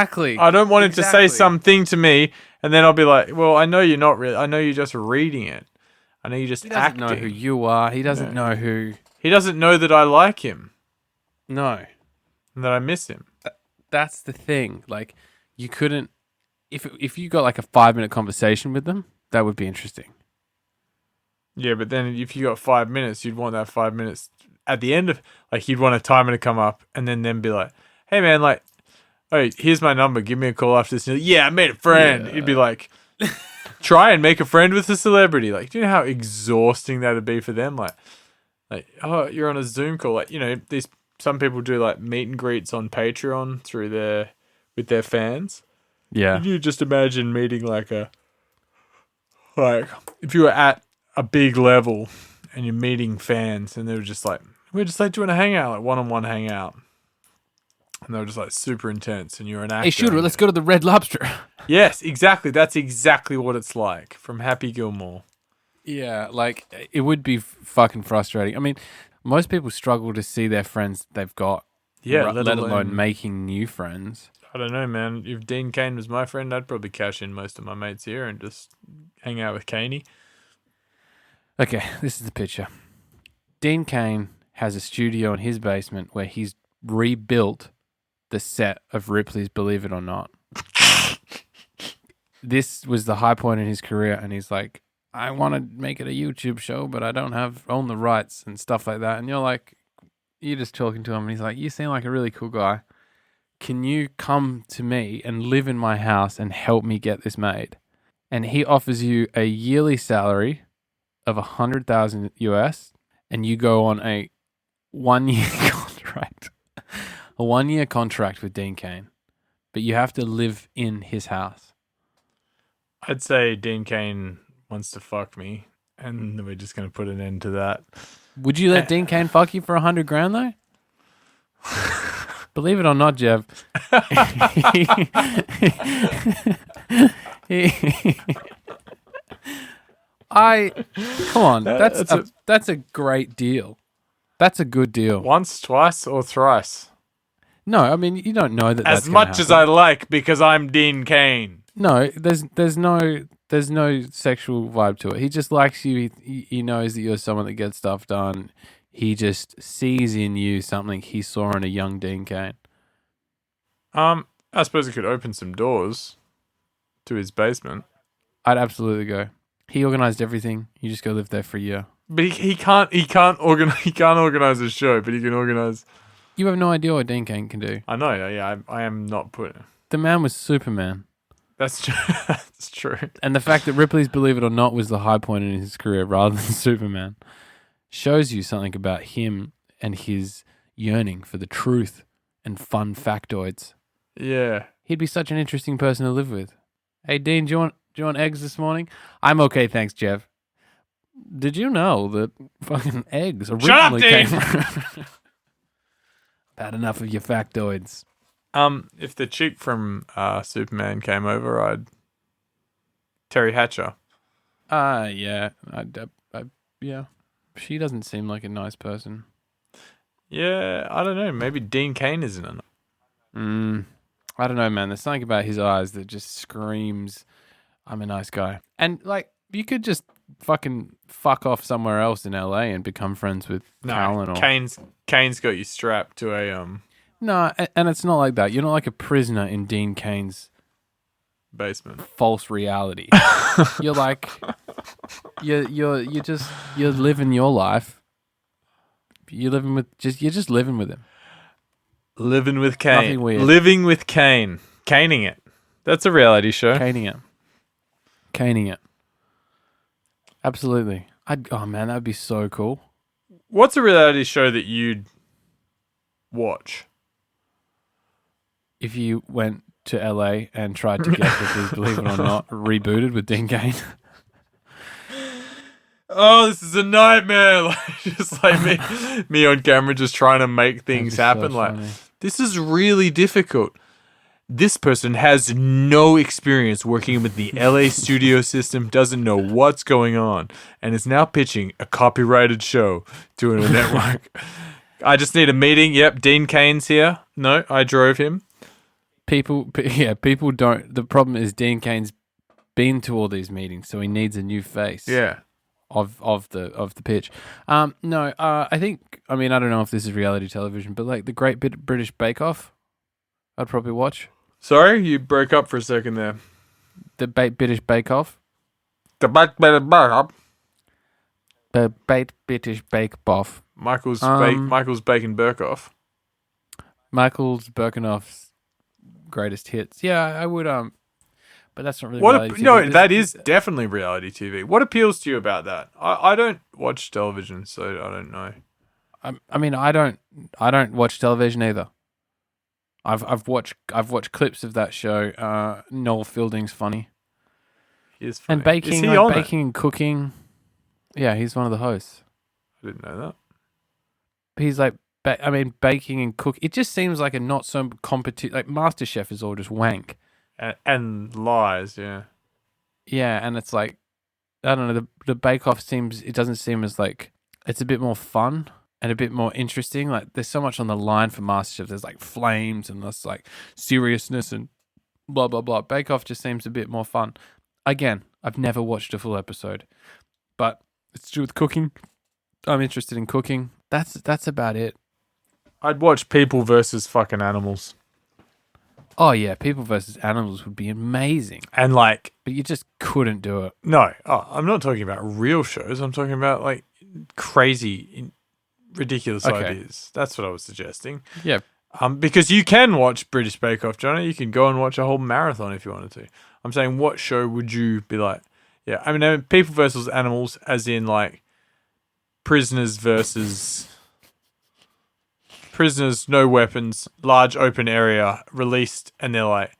him to say something to me, and then I'll be like, well, I know you're not really. I know you're just reading it. I know you're just acting. He doesn't know who you are. He doesn't know who. He doesn't know that I like him. No. And that I miss him. That's the thing. Like, you couldn't. If you got like a 5-minute conversation with them, that would be interesting. Yeah, but then if you got 5 minutes, you'd want that 5 minutes at the end of, like, you'd want a timer to come up and then be like, hey man, like, oh, here's my number. Give me a call after this. Yeah, I made a friend. Yeah. You'd be like, try and make a friend with a celebrity. Like, do you know how exhausting that would be for them? Like, oh, you're on a Zoom call. Like, you know, some people do like meet and greets on Patreon with their fans. Yeah. Can you just imagine meeting if you were at a big level and you're meeting fans and they were just like, we're just like doing a hangout, like one-on-one hangout. And they were just like super intense and you're an actor. Hey, shooter, let's go to the Red Lobster. Yes, exactly. That's exactly what it's like from Happy Gilmore. Yeah, like, it would be fucking frustrating. I mean, most people struggle to see their friends they've got, let alone making new friends. I don't know, man. If Dean Cain was my friend, I'd probably cash in most of my mates here and just hang out with Caney. Okay, this is the picture. Dean Cain has a studio in his basement where he's rebuilt the set of Ripley's Believe It or Not. This was the high point in his career, and he's like, I want to make it a YouTube show, but I don't own the rights and stuff like that. And you're just talking to him, and he's like, you seem like a really cool guy. Can you come to me and live in my house and help me get this made? And he offers you a yearly salary of $100,000 US, and you go on a 1-year contract. A 1-year contract with Dean Cain. But you have to live in his house. I'd say Dean Cain wants to fuck me, and we're just going to put an end to that. Would you let Dean Cain fuck you for $100,000 though? Believe it or not, Jeff. Come on. That's a great deal. That's a good deal. Once, twice, or thrice? No, I mean, you don't know that. As much as I like, because I'm Dean Cain. No, there's no sexual vibe to it. He just likes you. He knows that you're someone that gets stuff done. He just sees in you something he saw in a young Dean Cain. I suppose it could open some doors to his basement. I'd absolutely go. He organized everything. You just go live there for a year. But he can't organize a show, but he can organize. You have no idea what Dean Cain can do. I know. Yeah, I am not putting. The man was Superman. That's true. That's true. And the fact that Ripley's Believe It or Not was the high point in his career rather than Superman shows you something about him and his yearning for the truth and fun factoids. Yeah. He'd be such an interesting person to live with. Hey, Dean, do you want eggs this morning? I'm okay, thanks, Jeff. Did you know that fucking eggs originally came from... Had enough of your factoids. If the chick from Superman came over, Terry Hatcher. Yeah. Yeah. She doesn't seem like a nice person. Yeah, I don't know. Maybe Dean Cain isn't enough. I don't know, man. There's something about his eyes that just screams, I'm a nice guy. And, like, you could just fucking fuck off somewhere else in LA and become friends with Callen. Or... Cain's got you strapped to a... No, and it's not like that. You're not like a prisoner in Dean Cain's basement. False reality. You're like... You're living your life. You're just living with him. Living with Cain. Nothing weird. Living with Cain. Caning it. That's a reality show. Caning it. Absolutely. Oh man, that'd be so cool. What's a reality show that you'd watch? If you went to LA and tried to get the Please Believe It or Not rebooted with Dean Cain. Oh, this is a nightmare. Like, just like me on camera just trying to make things happen. So like, funny. this is really difficult. This person has no experience working with the LA studio system, doesn't know what's going on, and is now pitching a copyrighted show to a network. I just need a meeting. Yep, Dean Cain's here. No, I drove him. People don't. The problem is Dean Cain's been to all these meetings, so he needs a new face. Yeah. Of the pitch. No, I think. I mean, I don't know if this is reality television, but like the Great British Bake Off, I'd probably watch. Sorry, you broke up for a second there. The British Bake Off. The British Bake Off. Michael's Bacon Burkoff. Michael's Birkenoff's greatest hits. Yeah, I would. But that's not really reality TV. No, that is definitely reality TV. What appeals to you about that? I don't watch television, so I don't know. I mean, I don't watch television either. I've watched clips of that show. Noel Fielding's funny. He is funny. And baking, is he like on baking and cooking. Yeah, he's one of the hosts. I didn't know that. He's like, baking and cook. It just seems like a not so competitive. Like MasterChef is all just wank. And lies, yeah. Yeah, and it's like, I don't know, the Bake Off it doesn't seem as like, it's a bit more fun and a bit more interesting. Like, there's so much on the line for MasterChef. There's like flames and this like seriousness and blah, blah, blah. Bake Off just seems a bit more fun. Again, I've never watched a full episode, but it's to do with cooking. I'm interested in cooking. That's about it. I'd watch People versus fucking Animals. Oh yeah, People versus Animals would be amazing. And like, but you just couldn't do it. No, I'm not talking about real shows. I'm talking about like crazy, ridiculous ideas. That's what I was suggesting. Yeah. Because you can watch British Bake Off, Johnny. You can go and watch a whole marathon if you wanted to. I'm saying, what show would you be like? Yeah, I mean, People versus Animals, as in like prisoners, no weapons, large open area, released, and they're like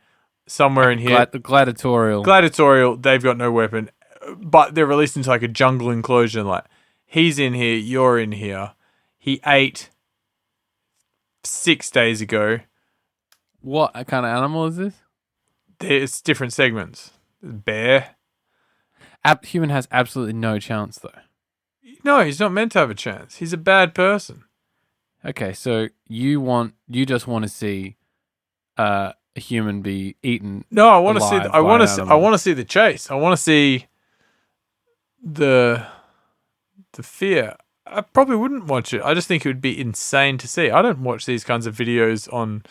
somewhere in here. Gladiatorial, they've got no weapon, but they're released into like a jungle enclosure. And like, he's in here, you're in here. He ate 6 days ago. What kind of animal is this? There's different segments. Bear. Human has absolutely no chance, though. No, he's not meant to have a chance. He's a bad person. Okay, so you just want to see a human be eaten. No, I want to see. I want to see the chase. I want to see the fear. I probably wouldn't watch it. I just think it would be insane to see. I don't watch these kinds of videos on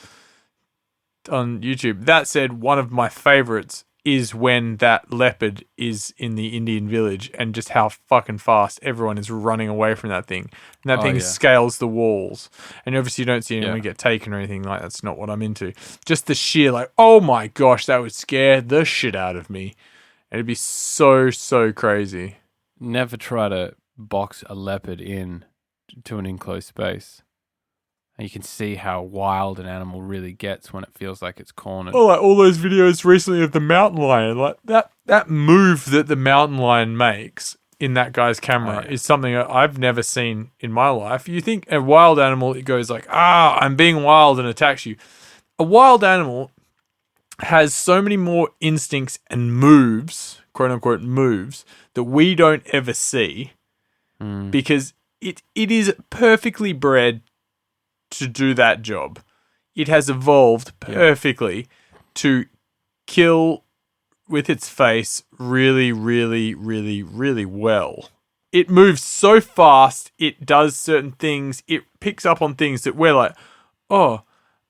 YouTube. That said, one of my favorites is when that leopard is in the Indian village and just how fucking fast everyone is running away from that thing. And that thing scales the walls. And obviously you don't see anyone get taken or anything like that. That's not what I'm into. Just the sheer like, oh my gosh, that would scare the shit out of me. It'd be so, so crazy. Never try to box a leopard in to an enclosed space. And you can see how wild an animal really gets when it feels like it's cornered. Oh, like all those videos recently of the mountain lion. Like that move that the mountain lion makes in that guy's camera is something I've never seen in my life. You think a wild animal, it goes like, I'm being wild and attacks you. A wild animal has so many more instincts and moves, quote unquote moves, that we don't ever see because it is perfectly bred to do that job. It has evolved perfectly to kill with its face really, really, really, really well. It moves so fast, it does certain things, it picks up on things that we're like, oh,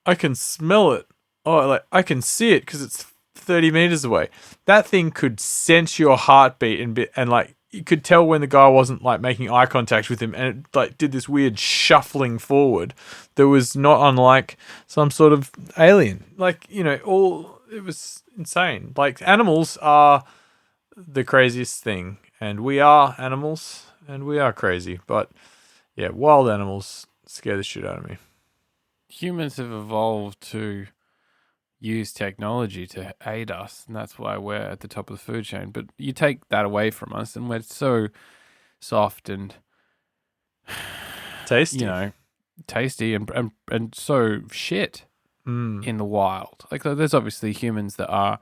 I can smell it. Oh, like I can see it because it's 30 meters away. That thing could sense your heartbeat and like you could tell when the guy wasn't like making eye contact with him, and it like did this weird shuffling forward that was not unlike some sort of alien. Like, you know, it was insane. Like, animals are the craziest thing, and we are animals and we are crazy, but Yeah, wild animals scare the shit out of me. Humans have evolved to use technology to aid us, and that's why we're at the top of the food chain. But you take that away from us, and we're so soft and Tasty. tasty and so shit in the wild. Like, there's obviously humans that are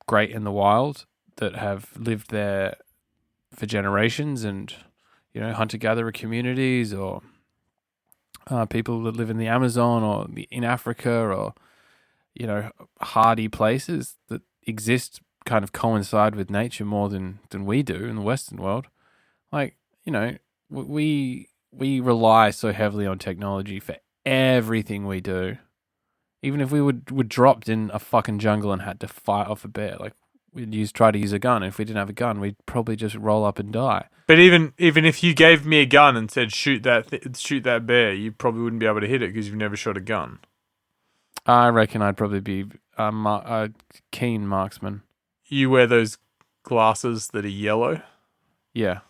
great in the wild that have lived there for generations, and hunter-gatherer communities, or people that live in the Amazon or in Africa, or hardy places that exist kind of coincide with nature more than we do in the Western world. Like, we rely so heavily on technology for everything we do. Even if we were dropped in a fucking jungle and had to fight off a bear, like, we'd try to use a gun. If we didn't have a gun, we'd probably just roll up and die. But even if you gave me a gun and said shoot that bear, you probably wouldn't be able to hit it because you've never shot a gun. I reckon I'd probably be a keen marksman. You wear those glasses that are yellow. Yeah,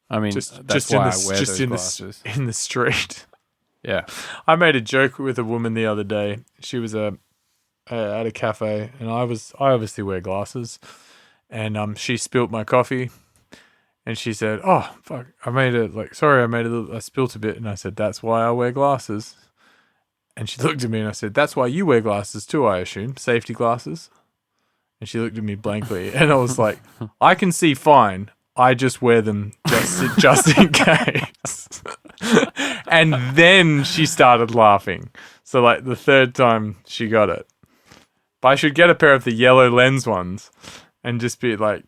I mean, that's why I wear those glasses. In the street. Yeah, I made a joke with a woman the other day. She was at a cafe, and I obviously wear glasses, and she spilt my coffee, and she said, "Oh fuck, I spilt a bit," and I said, "That's why I wear glasses." And she looked at me and I said, "That's why you wear glasses too, I assume. Safety glasses." And she looked at me blankly. And I was like, "I can see fine. I just wear them just in case." And then she started laughing. So like the third time she got it. But I should get a pair of the yellow lens ones and just be like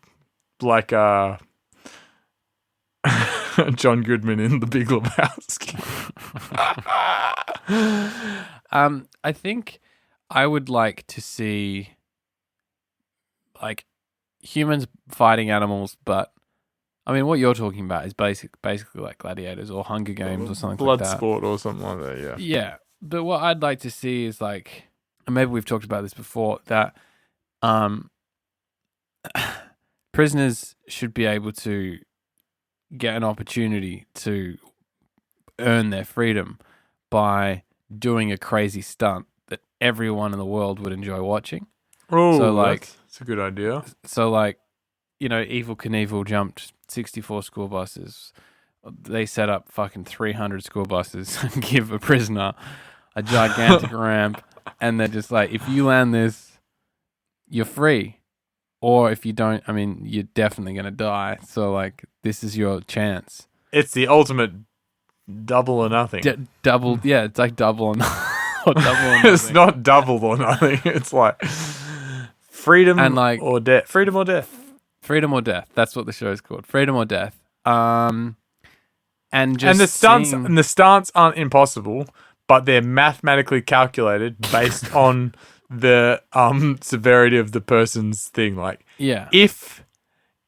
John Goodman in The Big Lebowski. I think I would like to see like humans fighting animals, but I mean, what you're talking about is basically like gladiators or Hunger Games or something like that. Blood sport or something like that, yeah. Yeah, but what I'd like to see is like, and maybe we've talked about this before, that prisoners should be able to get an opportunity to earn their freedom by doing a crazy stunt that everyone in the world would enjoy watching. Oh, so like, that's a good idea. So like, Evel Knievel jumped 64 school buses. They set up fucking 300 school buses and give a prisoner a gigantic ramp, and they're just like, if you land this, you're free. Or if you don't, I mean, you're definitely going to die. So, like, this is your chance. It's the ultimate double or nothing. Double, yeah, it's like double or nothing. It's not double or nothing. It's like freedom and like, or death. Freedom or death. Freedom or death. That's what the show is called. Freedom or death. And the stunts aren't impossible, but they're mathematically calculated based on the severity of the person's thing. Like, yeah, if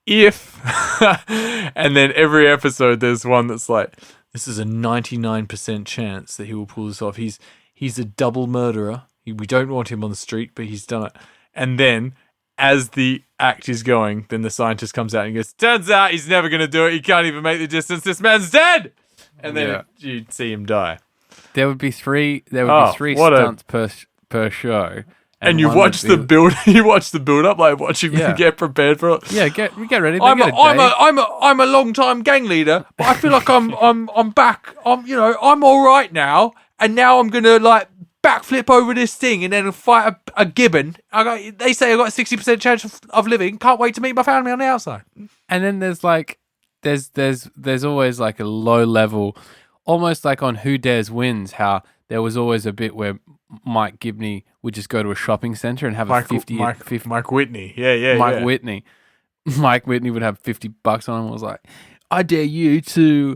and then every episode there's one that's like, this is a 99% chance that he will pull this off. He's a double murderer. We don't want him on the street, but he's done it. And then as the act is going, then the scientist comes out and goes, turns out he's never going to do it. He can't even make the distance. This man's dead. And then you'd see him die. There would be three stunts per show. And you watch the build. You watch the build up, like watching them get prepared for it. Yeah, get ready. I'm a long time gang leader, but I feel like I'm back. I'm all right now, and now I'm gonna like backflip over this thing and then fight a gibbon. They say I got a 60% chance of living. Can't wait to meet my family on the outside. And then there's like there's always like a low level, almost like on Who Dares Wins. How there was always a bit where Mike Gibney would just go to a shopping center and have Mike Whitney. Whitney. Mike Whitney would have $50 on him and was like, I dare you to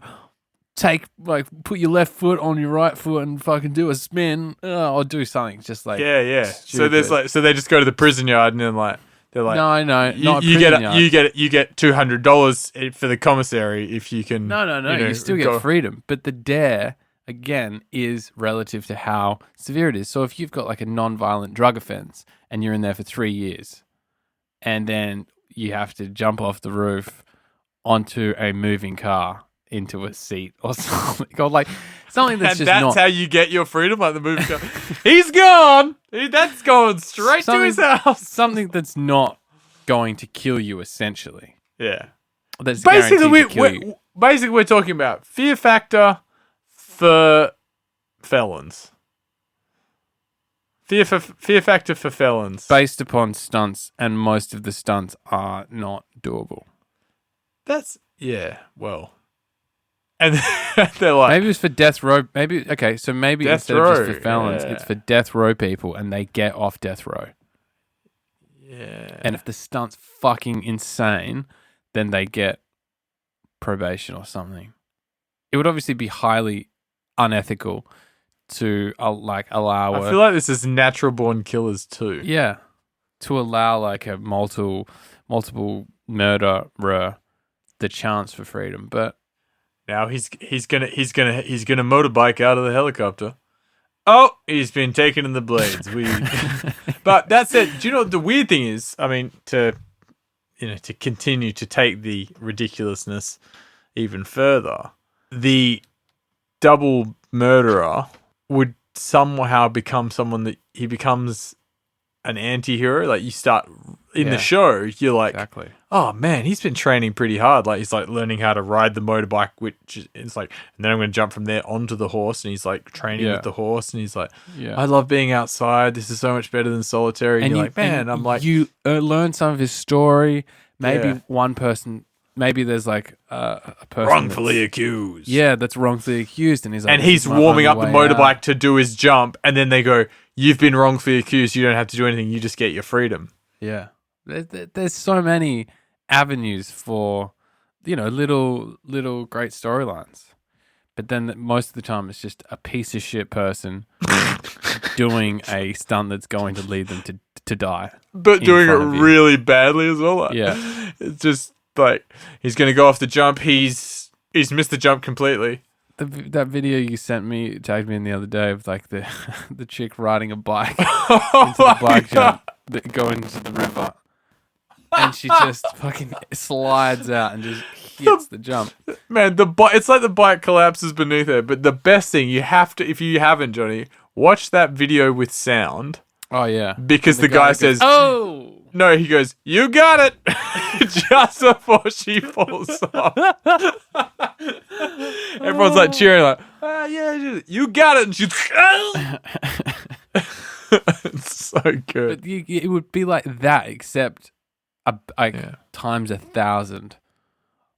put your left foot on your right foot and fucking do a spin or do something. Just like, stupid. So they just go to the prison yard and then like, they're like, no, you get $200 for the commissary if you can. No. You still get freedom, but the dare again is relative to how severe it is. So if you've got like a non-violent drug offense and you're in there for 3 years, and then you have to jump off the roof onto a moving car into a seat or something, or like something that's And just that's not how you get your freedom, like the movie. He's gone. That's going straight to his house. something that's not going to kill you. Essentially, Yeah. that's Basically, guaranteed to kill you. we're talking about fear factor for felons. Fear factor for felons. Based upon stunts, and most of the stunts are not doable. That's well. And they're like, Maybe it's for death row. Maybe so maybe Death instead of just row, for felons, yeah. it's for death row people, and they get off death row. yeah. And if the stunt's fucking insane, then they get probation or something. It would obviously be highly unethical to allow. I feel like this is natural born killers too. Yeah, to allow like a multiple murderer the chance for freedom, but Now he's gonna motorbike out of the helicopter. Oh, he's been taken in the blades. But that said, do you know what the weird thing is? I mean, to continue to take the ridiculousness even further, the double murderer would somehow become someone that he becomes an anti-hero. Like you start in the show, you're like, exactly. oh man, he's been training pretty hard. Like he's like learning how to ride the motorbike, which is like, and then I'm going to jump from there onto the horse, and he's like training with the horse, and he's like, I love being outside. This is so much better than solitary. And you're like, man, I'm like, you learn some of his story. Maybe one person, maybe there's like a person wrongfully accused. Yeah, that's wrongfully accused, and he's like, And he's warming up the motorbike to do his jump, and then they go, you've been wrongfully accused. You don't have to do anything. You just get your freedom. Yeah. There's so many avenues for, little great storylines. But then most of the time it's just a piece of shit person doing a stunt that's going to lead them to die. But doing it really badly as well. Yeah. It's just like, he's going to go off the jump. He's missed the jump completely. That video you sent me, tagged me in the other day of like the chick riding a bike into the bike jump, going into the river. And she just fucking slides out and just hits the jump. Man, it's like the bike collapses beneath her. But the best thing, you have to, if you haven't, Johnny, watch that video with sound. Oh, yeah. Because the guy says, oh! No, he goes, you got it! Just before she falls off. Everyone's like cheering, like, yeah, you got it! And she's, it's so good. But it would be like that, except times 1,000.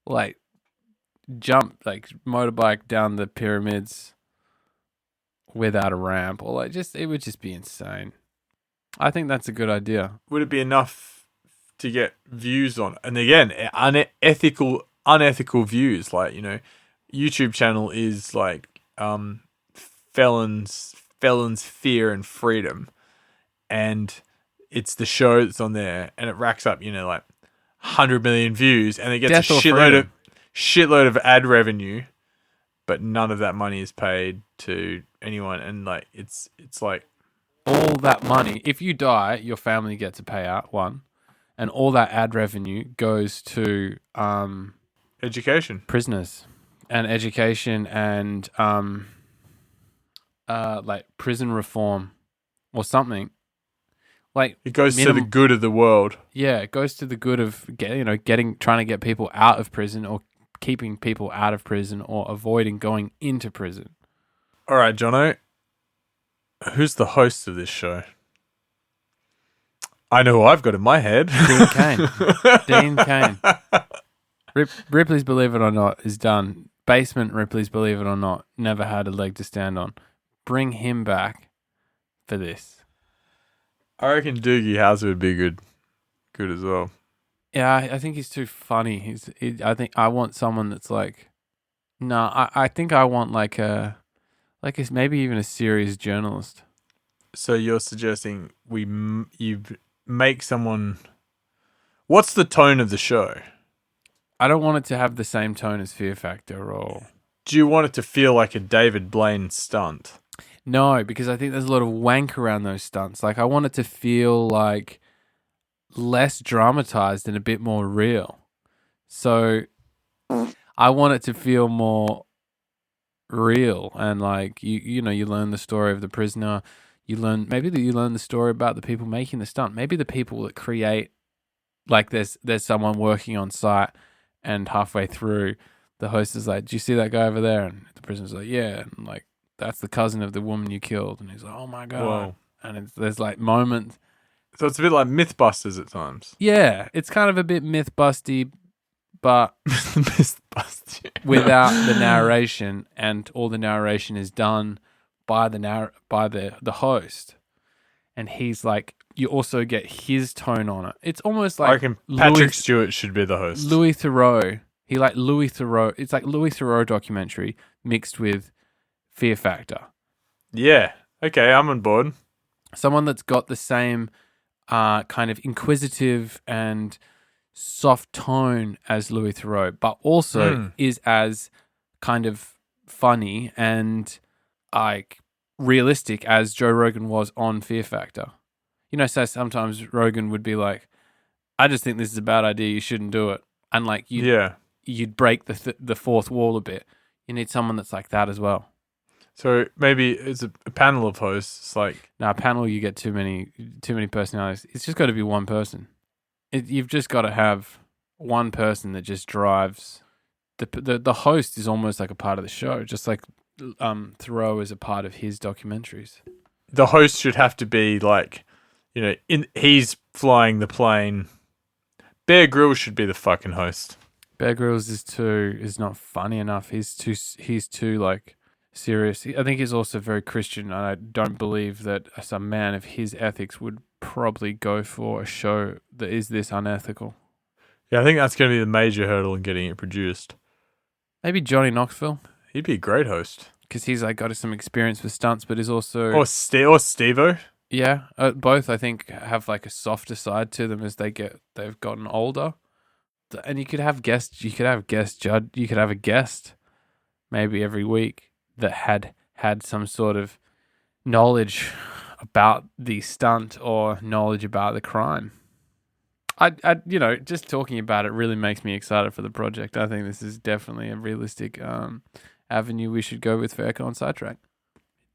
Like, jump, like, motorbike down the pyramids without a ramp, or like, it would just be insane. I think that's a good idea. Would it be enough to get views on? And again, unethical views. Like, YouTube channel is like felons fear and freedom, and it's the show that's on there, and it racks up like 100 million views, and it gets a shitload of ad revenue, but none of that money is paid to anyone, and like it's like. All that money, if you die, your family gets a payout, one, and all that ad revenue goes to education, prisoners, and education, and like prison reform or something. Like it goes to the good of the world. Yeah, it goes to the good of trying to get people out of prison, or keeping people out of prison, or avoiding going into prison. All right, Jono. Who's the host of this show? I know who I've got in my head. Dean Cain. Ripley's Believe It or Not is done. Basement Ripley's Believe It or Not never had a leg to stand on. Bring him back for this. I reckon Doogie Howser would be good as well. Yeah, I think he's too funny. I think I want someone that's like, I think I want like maybe even a serious journalist. So you're suggesting you make someone. What's the tone of the show? I don't want it to have the same tone as Fear Factor, or. Do you want it to feel like a David Blaine stunt? No, because I think there's a lot of wank around those stunts. Like, I want it to feel like less dramatized and a bit more real. So I want it to feel more real, and like you learn the story of the prisoner. You learn the story about the people making the stunt. Maybe the people that create, like there's someone working on site, and halfway through, the host is like, "Do you see that guy over there?" And the prisoner's like, "Yeah." And like, that's the cousin of the woman you killed. And he's like, "Oh my god!" Whoa. And there's like moments. So it's a bit like Mythbusters at times. Yeah, it's kind of a bit myth-busty, but Mythbusters. without the narration, and all the narration is done by the host, and he's like, you also get his tone on it. It's almost like I reckon Patrick Stewart should be the host. Louis Theroux. Louis Theroux. It's like Louis Theroux documentary mixed with Fear Factor. Yeah. Okay, I'm on board. Someone that's got the same kind of inquisitive and soft tone as Louis Theroux, but also is as kind of funny and like realistic as Joe Rogan was on Fear Factor. You know, so sometimes Rogan would be like, "I just think this is a bad idea. You shouldn't do it," and like you'd break the fourth wall a bit. You need someone that's like that as well. So maybe it's a panel of hosts. Like, Now, a panel, you get too many personalities. It's just got to be one person. You've just got to have one person that just drives. The host is almost like a part of the show, just like Thoreau is a part of his documentaries. the host should have to be like, he's flying the plane. Bear Grylls should be the fucking host. Bear Grylls is not funny enough. He's too like serious. I think he's also very Christian, and I don't believe that a man of his ethics would probably go for a show that is this unethical. Yeah, I think that's going to be the major hurdle in getting it produced. Maybe Johnny Knoxville, He'd be a great host. because he's like got some experience with stunts, but is also Or Steve-O. yeah. Both I think have like a softer side to them as they've gotten older. And you could have guests. You could have guest judge. You could have a guest maybe every week that had some sort of knowledge about the stunt or knowledge about the crime. I just talking about it really makes me excited for the project. I think this is definitely a realistic avenue we should go with for Ekko and Sidetrack.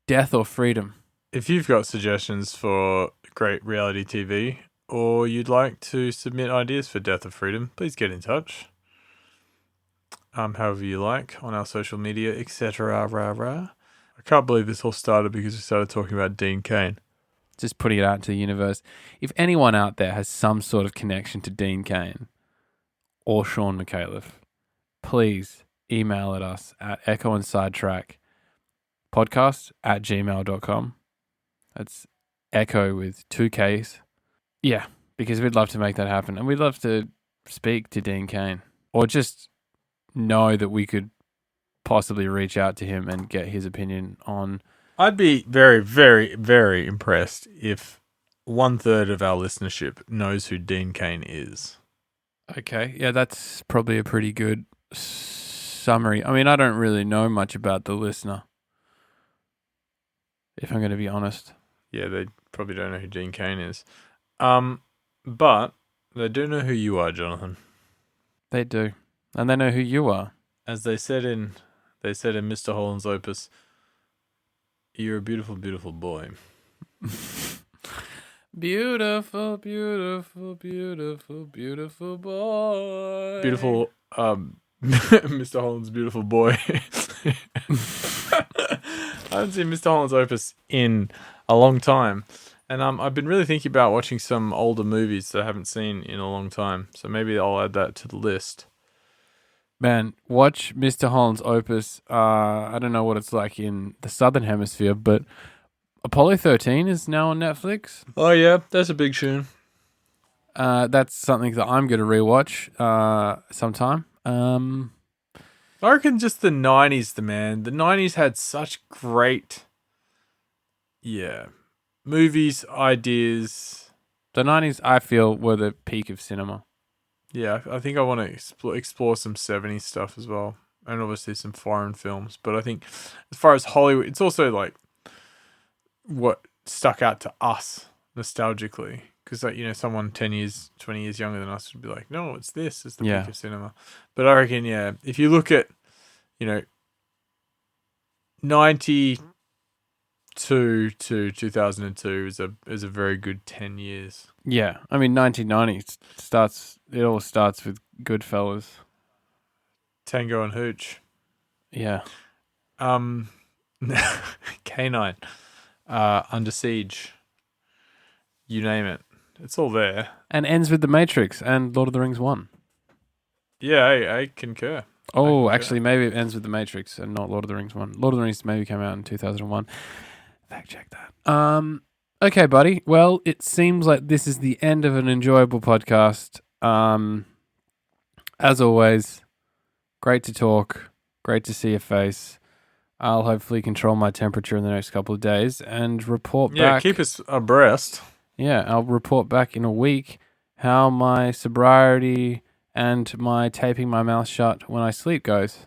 Death or freedom? If you've got suggestions for great reality TV, or you'd like to submit ideas for Death or Freedom, please get in touch. However you like, on our social media, etc. I can't believe this all started because we started talking about Dean Cain. Just putting it out into the universe. If anyone out there has some sort of connection to Dean Cain or Sean McAuliffe, please email at us at Ekko and Sidetrack podcast@gmail.com. That's Ekko with 2 Ks. Yeah, because we'd love to make that happen. And we'd love to speak to Dean Cain, or just know that we could possibly reach out to him and get his opinion on. I'd be very, very, very impressed if 1/3 of our listenership knows who Dean Cain is. Okay, yeah, that's probably a pretty good summary. I mean, I don't really know much about the listener, if I'm going to be honest. Yeah, they probably don't know who Dean Cain is. But they do know who you are, Jonathan. They do. And they know who you are. As they said in Mr. Holland's opus, you're a beautiful, beautiful boy. Beautiful, beautiful, beautiful, beautiful boy. Beautiful, Mr. Holland's beautiful boy. I haven't seen Mr. Holland's opus in a long time. And I've been really thinking about watching some older movies that I haven't seen in a long time. So maybe I'll add that to the list. Man, watch Mr. Holland's opus. I don't know what it's like in the Southern Hemisphere, but Apollo 13 is now on Netflix. Oh, yeah. That's a big tune. That's something that I'm going to rewatch sometime. I reckon just the 90s, the 90s had such great, movies, ideas. The 90s, I feel, were the peak of cinema. Yeah, I think I want to explore some 70s stuff as well. And obviously some foreign films. But I think as far as Hollywood, it's also like what stuck out to us nostalgically. Because, like, you know, someone 10 years, 20 years younger than us would be like, no, it's this. It's the Yeah. peak of cinema. But I reckon, yeah, if you look at, you know, 92 to 2002 is a very good 10 years. Yeah, I mean, 1990 starts. It all starts with Goodfellas. Tango and Hooch. Yeah, Canine. Under Siege. You name it. It's all there. and ends with The Matrix and Lord of the Rings 1. Yeah, I concur. Oh, concur. actually, maybe it ends with The Matrix and not Lord of the Rings 1. Lord of the Rings maybe came out in 2001. Fact check that. Okay, buddy. Well, it seems like this is the end of an enjoyable podcast. As always, great to talk. Great to see your face. I'll hopefully control my temperature in the next couple of days and report Yeah, back. keep us abreast. Yeah, I'll report back in a week how my sobriety and my taping my mouth shut when I sleep goes.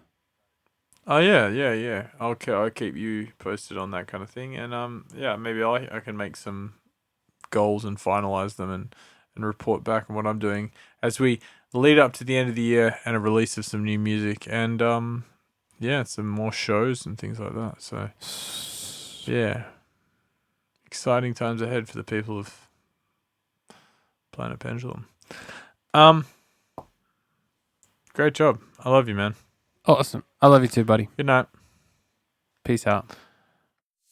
Oh yeah. I'll keep you posted on that kind of thing, and yeah, maybe I can make some goals and finalize them and report back on what I'm doing as we lead up to the end of the year and a release of some new music and yeah, some more shows and things like that. So yeah, exciting times ahead for the people of Planet Pendulum. Great job. I love you, man. Awesome. I love you too, buddy. Good night. Peace out.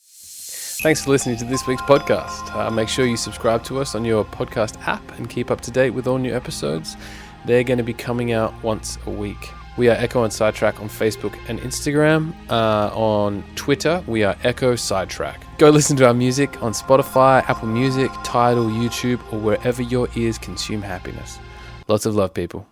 Thanks for listening to this week's podcast. Make sure you subscribe to us on your podcast app and keep up to date with all new episodes. They're going to be coming out once a week. We are Ekko and Sidetrack on Facebook and Instagram. On Twitter, we are Ekko Sidetrack. Go listen to our music on Spotify, Apple Music, Tidal, YouTube, or wherever your ears consume happiness. Lots of love, people.